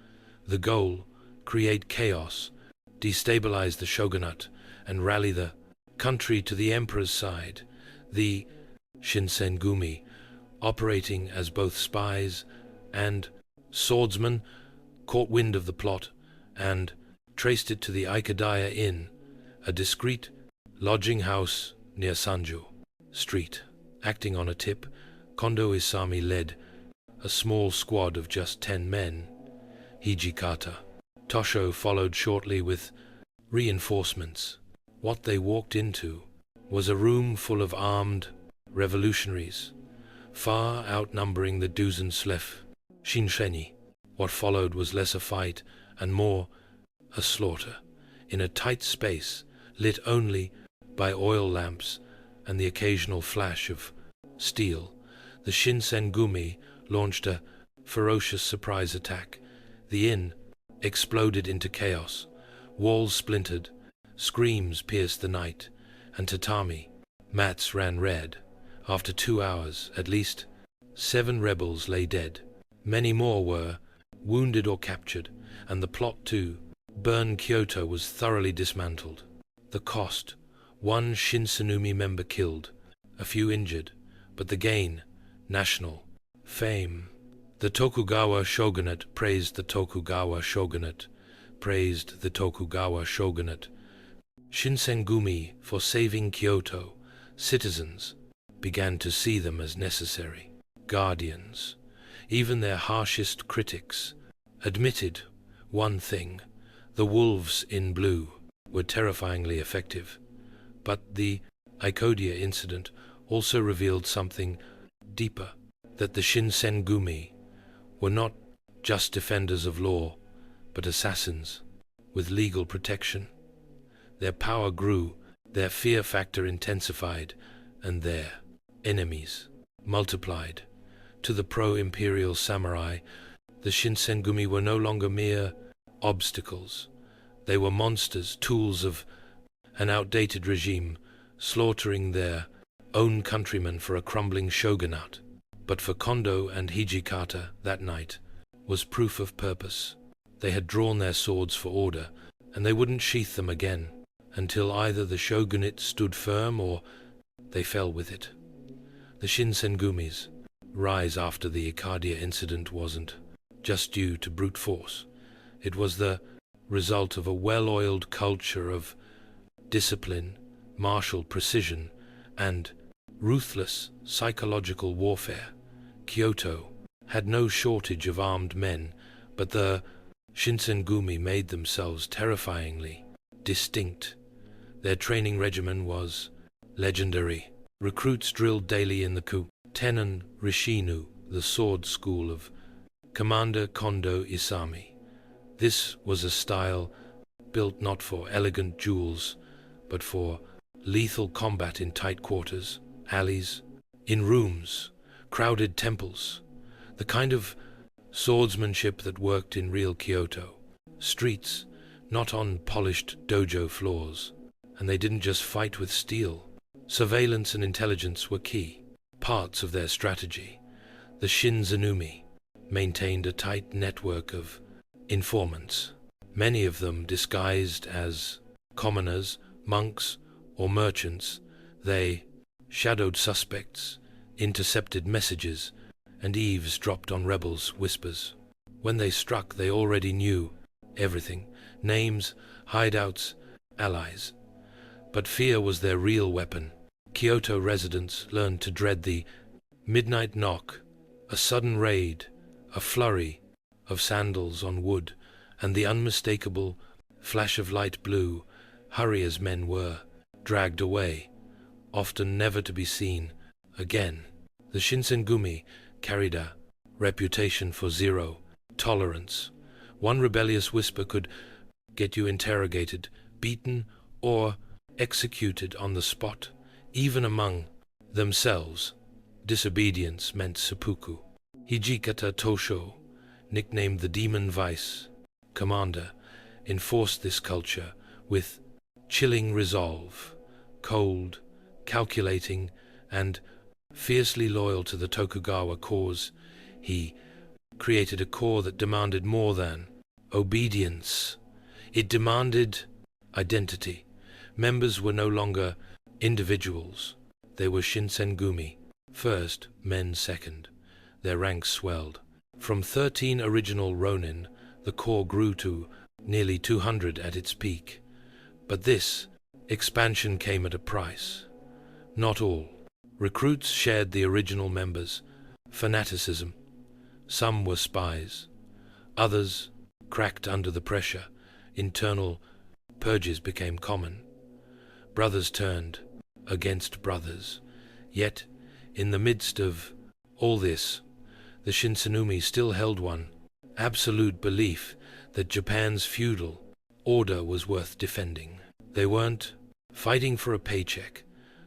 The goal: create chaos, destabilize the shogunate, and rally the country to the emperor's side. The Shinsengumi, operating as both spies and swordsmen, caught wind of the plot and traced it to the Ikadaya Inn, a discreet lodging house near Sanjo Street. Acting on a tip, Kondo Isami led a small squad of just 10 men. Hijikata, Tosho followed shortly with reinforcements. What they walked into was a room full of armed revolutionaries, far outnumbering the Duzenslef Shinsheni. What followed was less a fight and more a slaughter, in a tight space lit only by oil lamps and the occasional flash of steel. The Shinsengumi launched a ferocious surprise attack. The inn exploded into chaos. Walls splintered, screams pierced the night, and tatami mats ran red. After 2 hours, at least 7 rebels lay dead. Many more were wounded or captured, and the plot to burn Kyoto was thoroughly dismantled. The cost: 1 Shinsengumi member killed, a few injured, but the gain, national fame. The Tokugawa shogunate praised the Tokugawa shogunate, praised the Tokugawa shogunate. Shinsengumi for saving Kyoto, citizens began to see them as necessary guardians. Even their harshest critics admitted one thing: the wolves in blue were terrifyingly effective. But the Ikodia incident also revealed something deeper, that the Shinsengumi were not just defenders of law, but assassins with legal protection. Their power grew, their fear factor intensified, and their enemies multiplied. To the pro-imperial samurai, the Shinsengumi were no longer mere obstacles. They were monsters, tools of an outdated regime, slaughtering their own countrymen for a crumbling shogunate. But for Kondo and Hijikata, that night was proof of purpose. They had drawn their swords for order, and they wouldn't sheath them again until either the shogunate stood firm or they fell with it. The Shinsengumi's rise after the Ikadia incident wasn't just due to brute force. It was the result of a well-oiled culture of discipline, martial precision, and ruthless psychological warfare. Kyoto had no shortage of armed men, but the Shinsengumi made themselves terrifyingly distinct. Their training regimen was legendary. Recruits drilled daily in the Tenon Rishinu, the sword school of Commander Kondo Isami. This was a style built not for elegant duels, but for lethal combat in tight quarters, alleys, in rooms, crowded temples, the kind of swordsmanship that worked in real Kyoto streets, not on polished dojo floors. And they didn't just fight with steel. Surveillance and intelligence were key parts of their strategy. The Shinsenumi maintained a tight network of informants, many of them disguised as commoners, monks, or merchants. They shadowed suspects, intercepted messages, and eavesdropped on rebels' whispers. When they struck, they already knew everything: names, hideouts, allies. But fear was their real weapon. Kyoto residents learned to dread the midnight knock, a sudden raid, a flurry of sandals on wood, and the unmistakable flash of light blue. Hurry as men were, dragged away, often never to be seen again. The Shinsengumi carried a reputation for zero tolerance. One rebellious whisper could get you interrogated, beaten, or executed on the spot. Even among themselves, disobedience meant seppuku. Hijikata Tosho, nicknamed the Demon Vice Commander, enforced this culture with chilling resolve. Cold, calculating, and fiercely loyal to the Tokugawa cause, he created a core that demanded more than obedience. It demanded identity. Members were no longer individuals. They were Shinsengumi first, men second. Their ranks swelled. From 13 original Ronin, the core grew to nearly 200 at its peak. But this expansion came at a price. Not all recruits shared the original members' fanaticism. Some were spies. Others cracked under the pressure. Internal purges became common. Brothers turned against brothers. Yet, in the midst of all this, the Shinsenumi still held one absolute belief that Japan's feudal order was worth defending. They weren't fighting for a paycheck.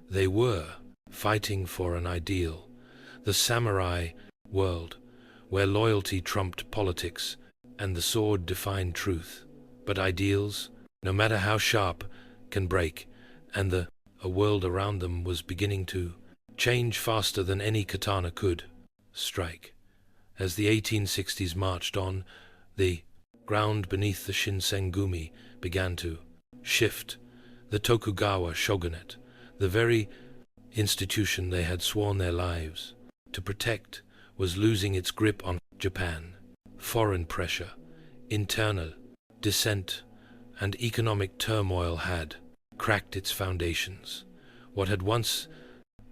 They were fighting for an ideal. The samurai world, where loyalty trumped politics and the sword defined truth. But ideals, no matter how sharp, can break, and a world around them was beginning to change faster than any katana could strike. As the 1860s marched on, the ground beneath the Shinsengumi began to shift. The Tokugawa shogunate, the very institution they had sworn their lives to protect was losing its grip on Japan. Foreign pressure, internal dissent, and economic turmoil had cracked its foundations. What had once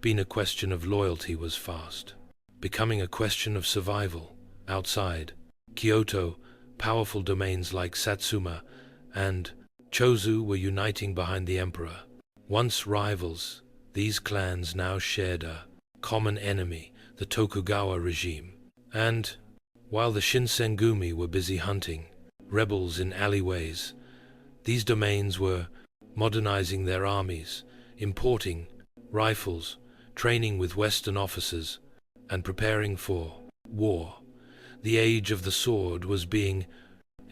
been a question of loyalty was fast becoming a question of survival. Outside Kyoto, powerful domains like Satsuma and Chozu were uniting behind the emperor. Once rivals, these clans now shared a common enemy, the Tokugawa regime. And while the Shinsengumi were busy hunting rebels in alleyways, these domains were modernizing their armies, importing rifles, training with Western officers, and preparing for war. The age of the sword was being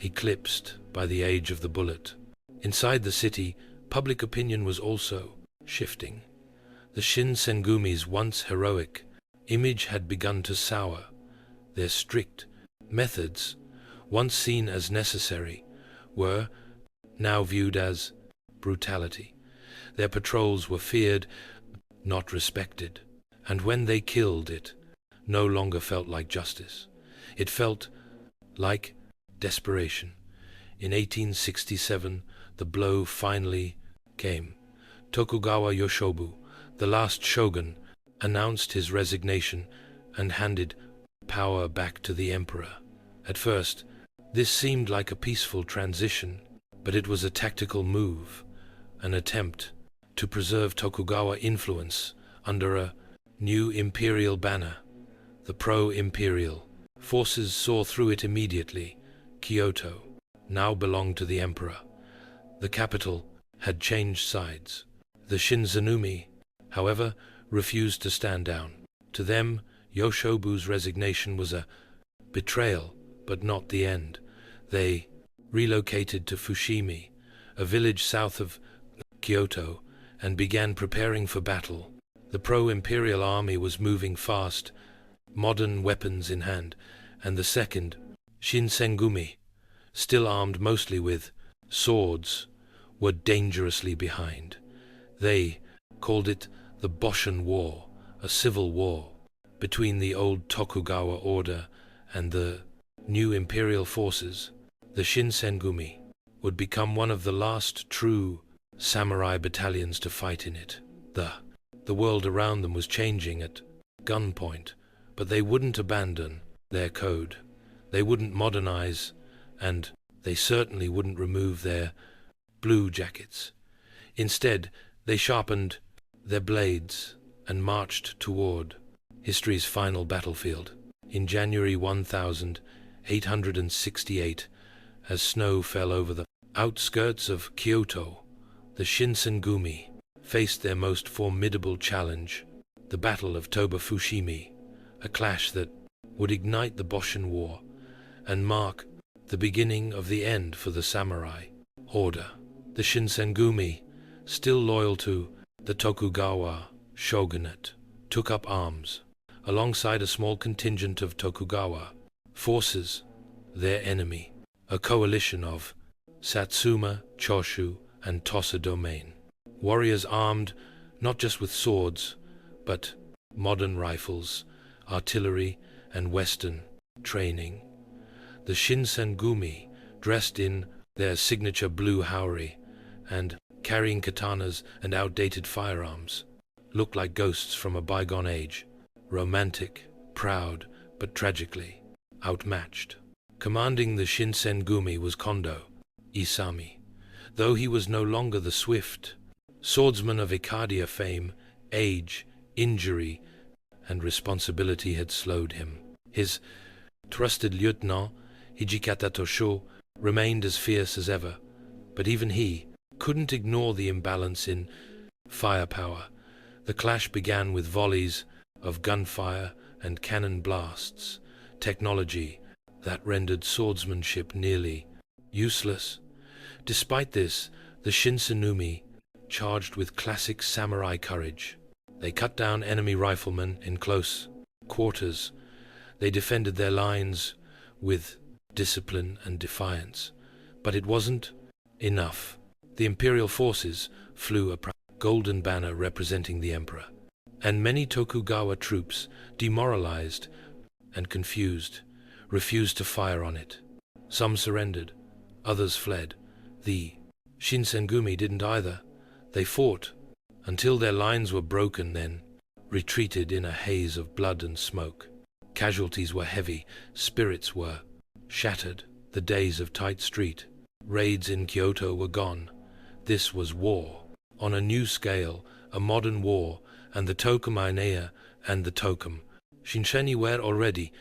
eclipsed by the age of the bullet. Inside the city, public opinion was also shifting. The Shinsengumi's once heroic image had begun to sour. Their strict methods, once seen as necessary, were now viewed as brutality. Their patrols were feared, not respected, and when they killed, it no longer felt like justice. It felt like desperation. In 1867, the blow finally came. Tokugawa Yoshobu, the last shogun, announced his resignation and handed power back to the emperor. At first, this seemed like a peaceful transition, but it was a tactical move, an attempt to preserve Tokugawa influence under a new imperial banner. The pro-imperial forces saw through it immediately. Kyoto now belonged to the emperor. The capital had changed sides. The Shinsengumi, however, refused to stand down. To them, Yoshobu's resignation was a betrayal, but not the end. They relocated to Fushimi, a village south of Kyoto, and began preparing for battle. The pro-imperial army was moving fast, modern weapons in hand, and the second, Shinsengumi, still armed mostly with swords, were dangerously behind. They called it the Boshin War, a civil war between the old Tokugawa order and the new imperial forces. The Shinsengumi would become one of the last true samurai battalions to fight in it. The world around them was changing at gunpoint, but they wouldn't abandon their code. They wouldn't modernize, and they certainly wouldn't remove their blue jackets. Instead, they sharpened their blades and marched toward history's final battlefield. In January 1868, as snow fell over the outskirts of Kyoto, the Shinsengumi faced their most formidable challenge, the Battle of Toba Fushimi, a clash that would ignite the Boshin War and mark the beginning of the end for the samurai order. The Shinsengumi, still loyal to the Tokugawa shogunate, took up arms alongside a small contingent of Tokugawa forces, their enemy, a coalition of Satsuma, Choshu, and Tosa domain. Warriors armed not just with swords, but modern rifles, artillery, and Western training. The Shinsengumi, dressed in their signature blue haori and carrying katanas and outdated firearms, looked like ghosts from a bygone age, romantic, proud, but tragically outmatched. Commanding the Shinsengumi was Kondo Isami. Though he was no longer the swift swordsman of Ikadia fame, age, injury, and responsibility had slowed him. His trusted lieutenant, Hijikata Tosho, remained as fierce as ever, but even he couldn't ignore the imbalance in firepower. The clash began with volleys of gunfire and cannon blasts, technology that rendered swordsmanship nearly useless. Despite this, the Shinsengumi charged with classic samurai courage. They cut down enemy riflemen in close quarters. They defended their lines with discipline and defiance. But it wasn't enough. The imperial forces flew a golden banner representing the emperor. and many Tokugawa troops, demoralized and confused, refused to fire on it. Some surrendered, others fled. The Shinsengumi didn't either. They fought until their lines were broken, then retreated in a haze of blood and smoke. Casualties were heavy, spirits were shattered. The days of tight street raids in Kyoto were gone. This was war, on a new scale, a modern war, and the Tokuminea and the Tokum Shinsheni were already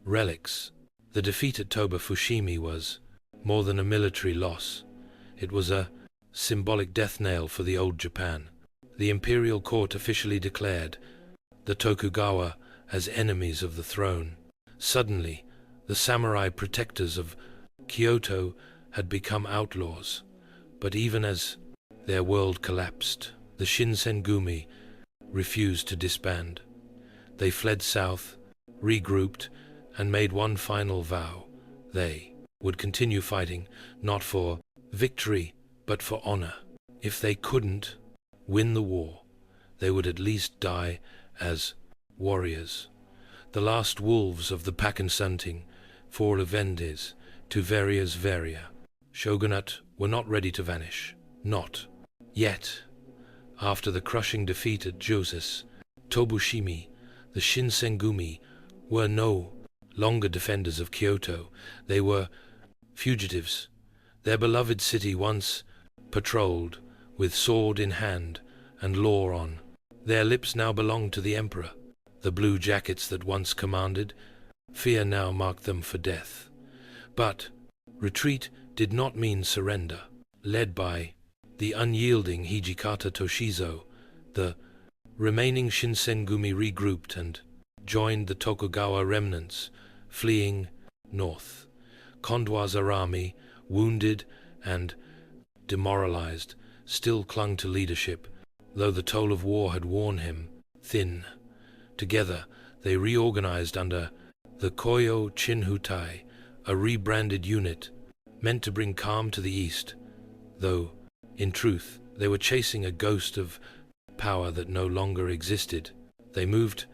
relics. The defeat at Toba Fushimi was more than a military loss. It was a symbolic death knell for the old Japan. The imperial court officially declared the Tokugawa as enemies of the throne. Suddenly, the samurai protectors of Kyoto had become outlaws. But even as their world collapsed, the Shinsengumi refused to disband. They fled south, regrouped, and made one final vow. They would continue fighting, not for victory, but for honor. If they couldn't win the war, they would at least die as warriors. The last wolves of the Pakensanting, for Levendes, to Varia's Varia, shogunate were not ready to vanish. Not yet. After the crushing defeat at Joses, Tobushimi, the Shinsengumi were no longer defenders of Kyoto. They were fugitives. Their beloved city once patrolled, with sword in hand and law on. Their lips now belonged to the emperor. The blue jackets that once commanded, fear now marked them for death. But retreat did not mean surrender. Led by the unyielding Hijikata Toshizo, the remaining Shinsengumi regrouped and joined the Tokugawa remnants, fleeing north. Kondwa's army, wounded and demoralized, still clung to leadership, though the toll of war had worn him thin. Together, they reorganized under the Koyo Chinhutai, a rebranded unit meant to bring calm to the east, though, in truth, they were chasing a ghost of power that no longer existed. They moved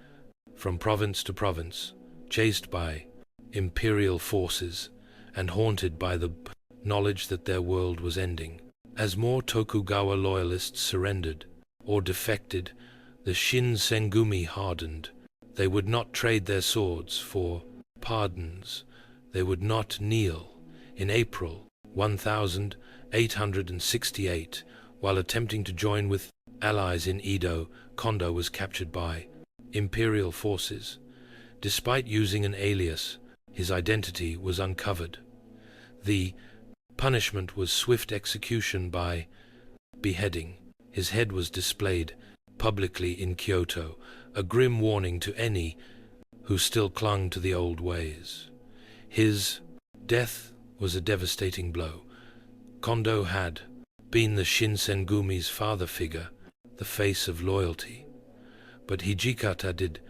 from province to province, chased by imperial forces and haunted by the knowledge that their world was ending. As more Tokugawa loyalists surrendered or defected, the Shinsengumi hardened. They would not trade their swords for pardons. They would not kneel. In April 1868, while attempting to join with allies in Edo, Kondo was captured by imperial forces. Despite using an alias, his identity was uncovered. The punishment was swift execution by beheading. His head was displayed publicly in Kyoto, a grim warning to any who still clung to the old ways. His death was a devastating blow. Kondo had been the Shinsengumi's father figure, the face of loyalty. But Hijikata did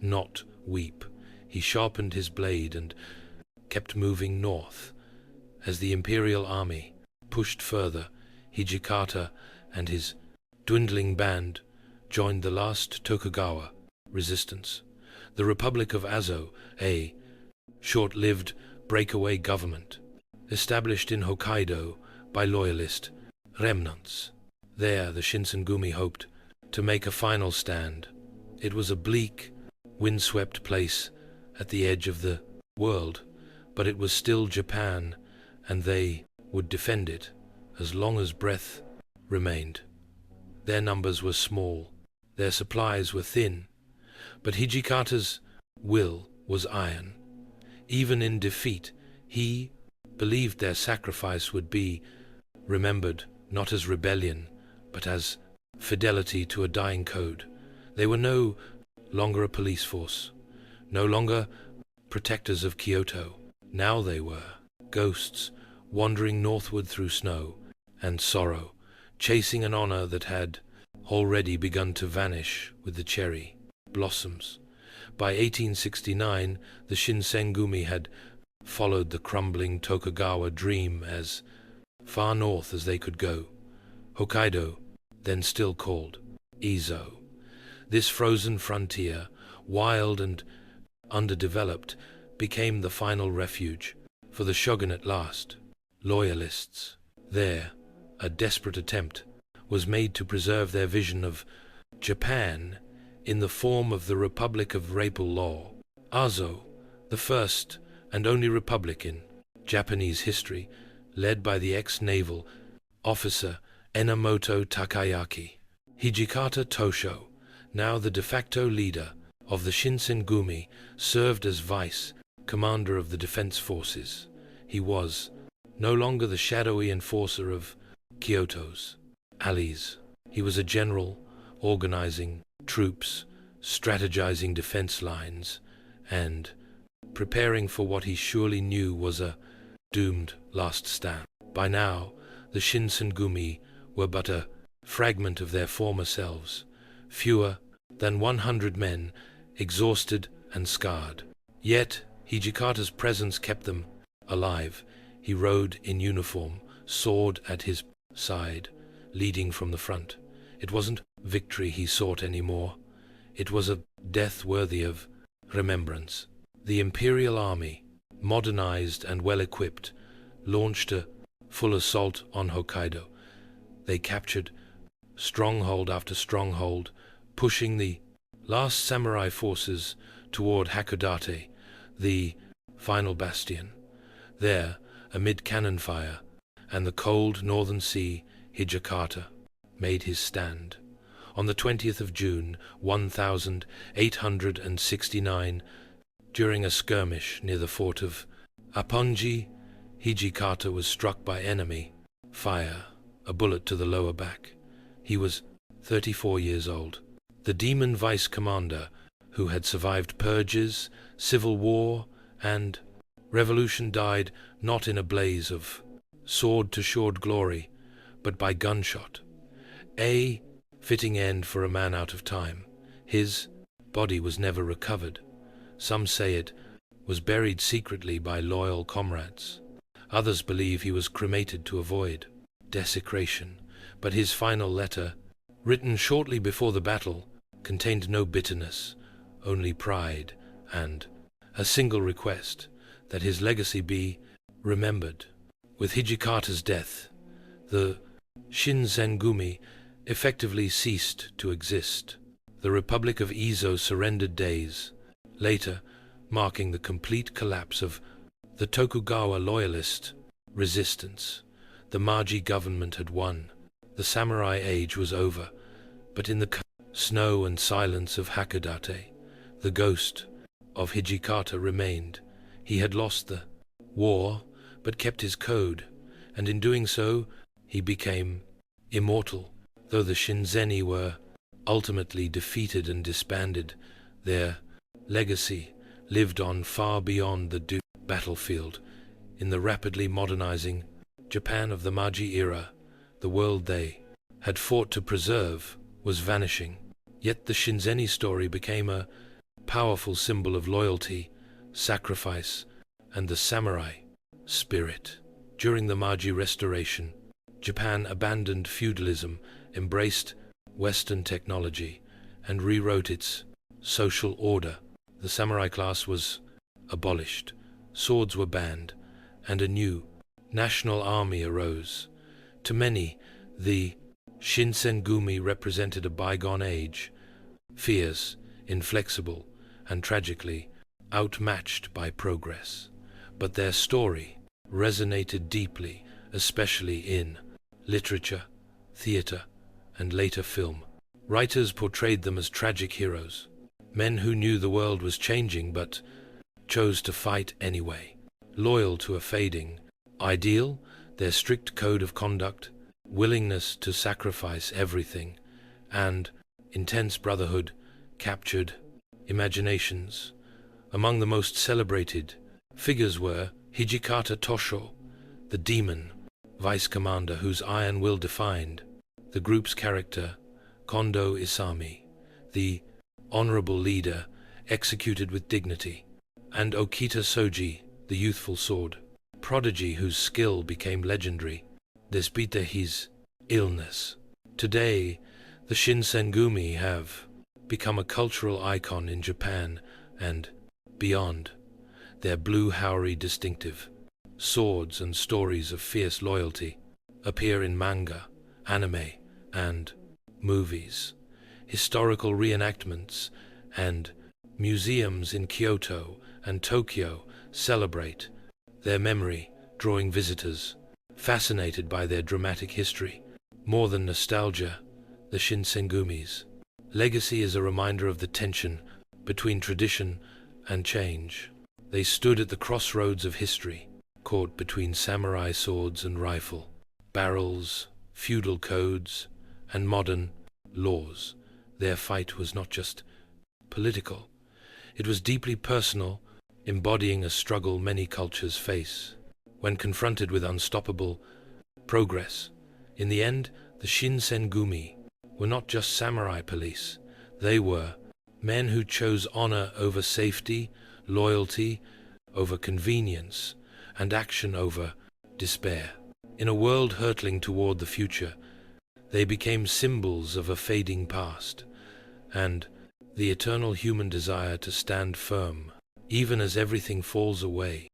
not weep. He sharpened his blade and kept moving north. As the imperial army pushed further, Hijikata and his dwindling band joined the last Tokugawa resistance. The Republic of Azo, a short-lived breakaway government, established in Hokkaido by loyalist remnants. There, the Shinsengumi hoped to make a final stand. It was a bleak, windswept place at the edge of the world, but it was still Japan, and they would defend it as long as breath remained. Their numbers were small, their supplies were thin, but Hijikata's will was iron. Even in defeat, he believed their sacrifice would be remembered not as rebellion, but as fidelity to a dying code. They were no longer a police force, no longer protectors of Kyoto. Now they were ghosts wandering northward through snow and sorrow, chasing an honor that had already begun to vanish with the cherry blossoms. By 1869, the Shinsengumi had followed the crumbling Tokugawa dream as far north as they could go. Hokkaido, then still called Izo. This frozen frontier, wild and underdeveloped, became the final refuge for the shogunate last loyalists. There, a desperate attempt was made to preserve their vision of Japan in the form of the Republic of Rapal Law. Azo, the first and only republic in Japanese history, led by the ex-naval officer Enomoto Takayaki. Hijikata Tosho, now the de facto leader of the Shinsengumi, served as vice commander of the defense forces. He was no longer the shadowy enforcer of Kyoto's allies. He was a general, organizing troops, strategizing defense lines, and preparing for what he surely knew was a doomed last stand. By now, the Shinsengumi were but a fragment of their former selves, fewer than 100 men, exhausted and scarred. Yet, Hijikata's presence kept them alive. He rode in uniform, sword at his side, leading from the front. It wasn't victory he sought anymore. It was a death worthy of remembrance. The Imperial Army, modernized and well-equipped, launched a full assault on Hokkaido. They captured stronghold after stronghold, pushing the last samurai forces toward Hakodate, the final bastion. There, amid cannon fire and the cold northern sea, Hijikata made his stand. On the 20th of June, 1869, during a skirmish near the fort of Aponji, Hijikata was struck by enemy fire, a bullet to the lower back. He was 34 years old. The demon vice commander, who had survived purges, civil war, and revolution, died not in a blaze of sword-to-sword glory, but by gunshot. A fitting end for a man out of time. His body was never recovered. Some say it was buried secretly by loyal comrades. Others believe he was cremated to avoid desecration. But his final letter, written shortly before the battle, contained no bitterness, only pride, and a single request that his legacy be remembered. With Hijikata's death, the Shinsengumi effectively ceased to exist. The Republic of Izo surrendered days later, marking the complete collapse of the Tokugawa loyalist resistance. The Maji government had won. The samurai age was over, but in the snow and silence of Hakodate, the ghost of Hijikata remained. He had lost the war, but kept his code, and in doing so, he became immortal. Though the Shinzeni were ultimately defeated and disbanded, their legacy lived on far beyond the battlefield. In the rapidly modernizing Japan of the Maji era, the world they had fought to preserve was vanishing. Yet the Shinzeni story became a powerful symbol of loyalty, sacrifice, and the samurai spirit. During the Maji Restoration, Japan abandoned feudalism, embraced Western technology, and rewrote its social order. The samurai class was abolished, swords were banned, and a new national army arose. To many, the Shinsengumi represented a bygone age, fierce, inflexible, and tragically outmatched by progress. But their story resonated deeply, especially in literature, theater, and later film. Writers portrayed them as tragic heroes, men who knew the world was changing but chose to fight anyway. Loyal to a fading ideal, their strict code of conduct, willingness to sacrifice everything, and intense brotherhood captured imaginations. Among the most celebrated figures were Hijikata Tosho, the demon vice commander whose iron will defined the group's character, Kondo Isami, the honorable leader executed with dignity, and Okita Soji, the youthful sword prodigy whose skill became legendary despite his illness. Today, the Shinsengumi have become a cultural icon in Japan and beyond. Their blue houri distinctive swords and stories of fierce loyalty appear in manga, anime, and movies. Historical reenactments and museums in Kyoto and Tokyo celebrate their memory, drawing visitors fascinated by their dramatic history. More than nostalgia, the Shinsengumi's legacy is a reminder of the tension between tradition and change. They stood at the crossroads of history, caught between samurai swords and rifle barrels, feudal codes, and modern laws. Their fight was not just political, it was deeply personal, embodying a struggle many cultures face when confronted with unstoppable progress. In the end, the Shinsengumi were not just samurai police, they were men who chose honor over safety, loyalty over convenience, and action over despair. In a world hurtling toward the future, they became symbols of a fading past and the eternal human desire to stand firm, even as everything falls away.